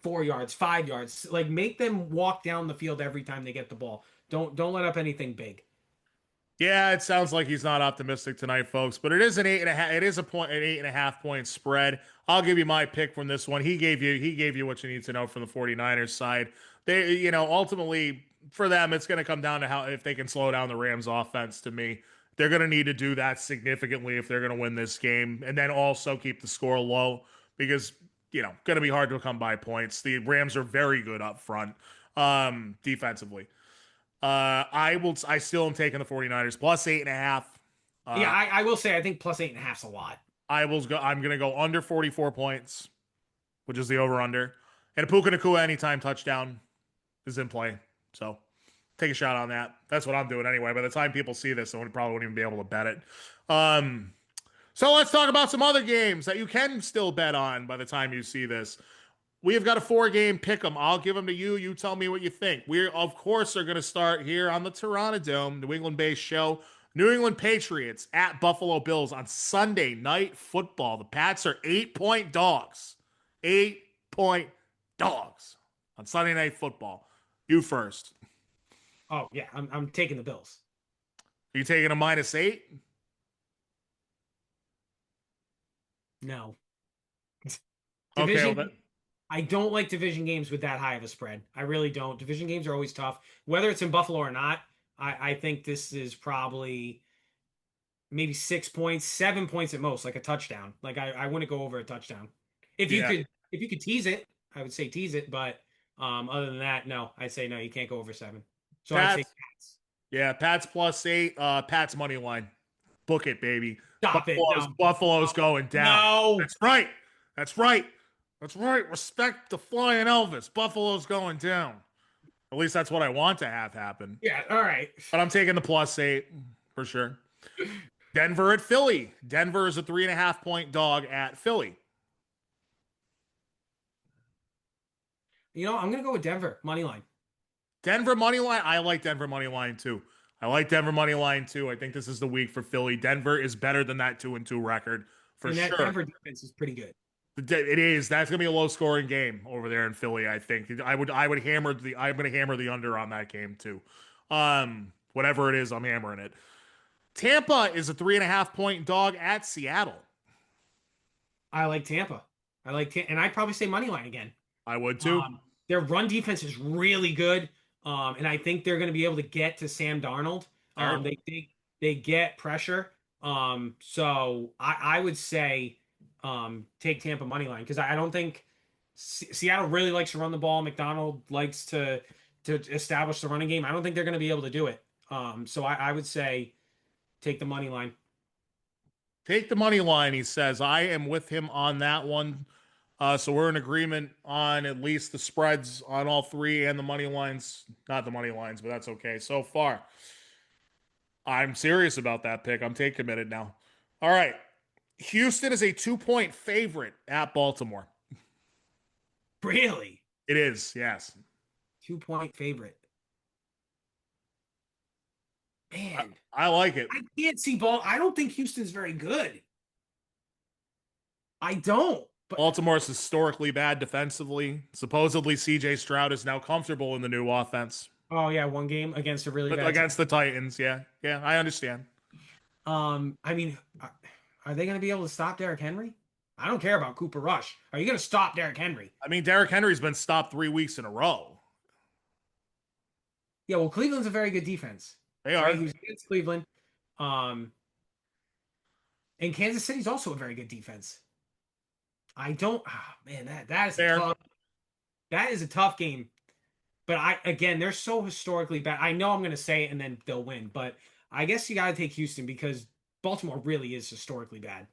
4 yards, 5 yards. Like, make them walk down the field every time they get the ball. Don't let up anything big. Yeah, it sounds like he's not optimistic tonight, folks. But it is an 8.5. It is an 8.5-point spread. I'll give you my pick from this one. He gave you what you need to know from the 49ers side. They, ultimately for them, it's going to come down to how if they can slow down the Rams offense. To me, they're going to need to do that significantly if they're going to win this game, and then also keep the score low because going to be hard to come by points. The Rams are very good up front, defensively. I still am taking the 49ers plus 8.5. Yeah, I will say I think plus 8.5 is a lot. I'm gonna go under 44 points, which is the over under. And a Puka Nakua anytime touchdown is in play. So take a shot on that. That's what I'm doing anyway. By the time people see this, they probably won't even be able to bet it. So let's talk about some other games that you can still bet on by the time you see this. We have got a 4-game pick 'em. I'll give them to you. You tell me what you think. We, of course, are going to start here on the Terranadome, New England-based show. New England Patriots at Buffalo Bills on Sunday Night Football. The Pats are 8-point dogs. 8-point dogs on Sunday Night Football. You first. Oh yeah, I'm taking the Bills. Are you taking a -8? No. Okay, Division. well, I don't like division games with that high of a spread. I really don't. Division games are always tough, whether it's in Buffalo or not. I think this is probably maybe 6 points, 7 points at most, like a touchdown. Like I wouldn't go over a touchdown. If you yeah. could tease it, I would say tease it. But other than that, no, I'd say no, you can't go over 7. So I'd say Pats. Yeah, Pats plus 8. Pats money line. Book it, baby. Stop it. No. Buffalo's going down. No. That's right. That's right. That's right. Respect the flying Elvis. Buffalo's going down. At least that's what I want to have happen. Yeah, all right. But I'm taking the plus 8 for sure. Denver at Philly. Denver is a 3.5-point dog at Philly. You know, I'm gonna go with Denver money line. Denver money line. I like Denver money line too. I think this is the week for Philly. Denver is better than that 2-2 record for And that sure. Denver defense is pretty good. It is. That's gonna be a low scoring game over there in Philly. I think I'm gonna hammer the under on that game too. Whatever it is, I'm hammering it. Tampa is a 3.5-point dog at Seattle. I like Tampa. And I'd probably say money line again. I would too. Their run defense is really good, and I think they're going to be able to get to Sam Darnold. They get pressure. So I would say take Tampa money line because I don't think Seattle really likes to run the ball. McDonald likes to establish the running game. I don't think they're going to be able to do it. So I would say take the money line. Take the money line, he says. I am with him on that one. So we're in agreement on at least the spreads on all three and the money lines. Not the money lines, but that's okay so far. I'm serious about that pick. I'm take committed now. All right. Houston is a 2-point favorite at Baltimore. Really? It is, yes. 2-point favorite. Man. I like it. I can't see ball. I don't think Houston's very good. I don't. But Baltimore's historically bad defensively. Supposedly, CJ Stroud is now comfortable in the new offense. Oh yeah, one game against a really bad against the Titans. Yeah, I understand. I mean, are they going to be able to stop Derrick Henry? I don't care about Cooper Rush. Are you going to stop Derrick Henry? I mean, Derrick Henry's been stopped 3 weeks in a row. Yeah, well, Cleveland's a very good defense. They are. Right? Who's against Cleveland? And Kansas City's also a very good defense. I don't. Oh, man, that is tough. That is a tough game. But they're so historically bad. I know I'm going to say it and then they'll win, but I guess you got to take Houston because Baltimore really is historically bad.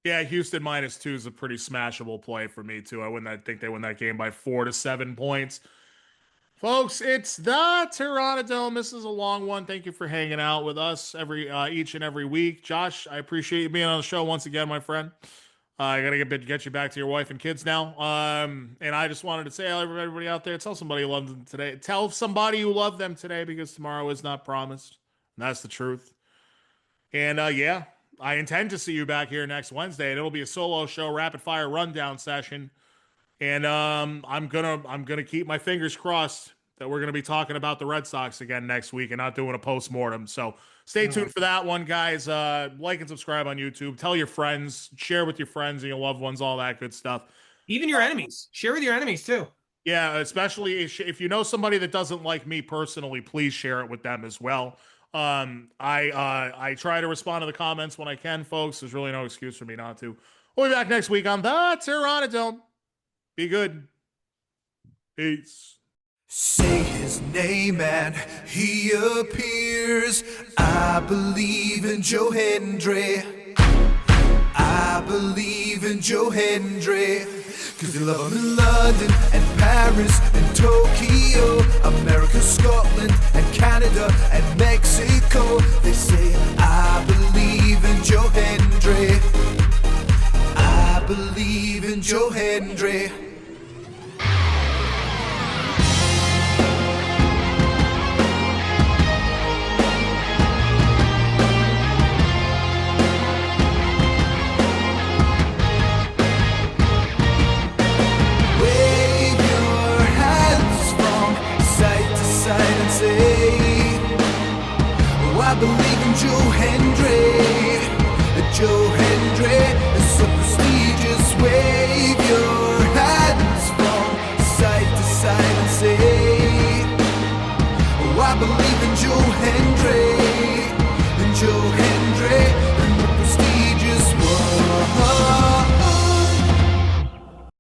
Yeah, Houston -2 is a pretty smashable play for me too. I think they win that game by 4 to 7 points. Folks, it's the Terranadome. This is a long one. Thank you for hanging out with us each and every week. Josh, I appreciate you being on the show once again, my friend. I gotta get you back to your wife and kids now. And I just wanted to say, everybody out there, tell somebody you love them today. Tell somebody you love them today because tomorrow is not promised. And that's the truth. And I intend to see you back here next Wednesday, and it'll be a solo show, rapid fire rundown session. And I'm gonna keep my fingers crossed that we're gonna be talking about the Red Sox again next week and not doing a post-mortem. So stay tuned for that one, guys. Like and subscribe on YouTube. Tell your friends, share with your friends and your loved ones, all that good stuff. Even your enemies. Share with your enemies too. Yeah, especially if you know somebody that doesn't like me personally, please share it with them as well. I try to respond to the comments when I can, folks. There's really no excuse for me not to. We'll be back next week on the Terranadome. Be good. Peace. Say his name and he appears. I believe in Joe Hendry. I believe in Joe Hendry. Cause they love him in London and Paris and Tokyo, America, Scotland and Canada and Mexico. They say I believe in Joe Hendry. I believe in Joe Hendry. I believe in Joe Hendry. Joe Hendry is so prestigious.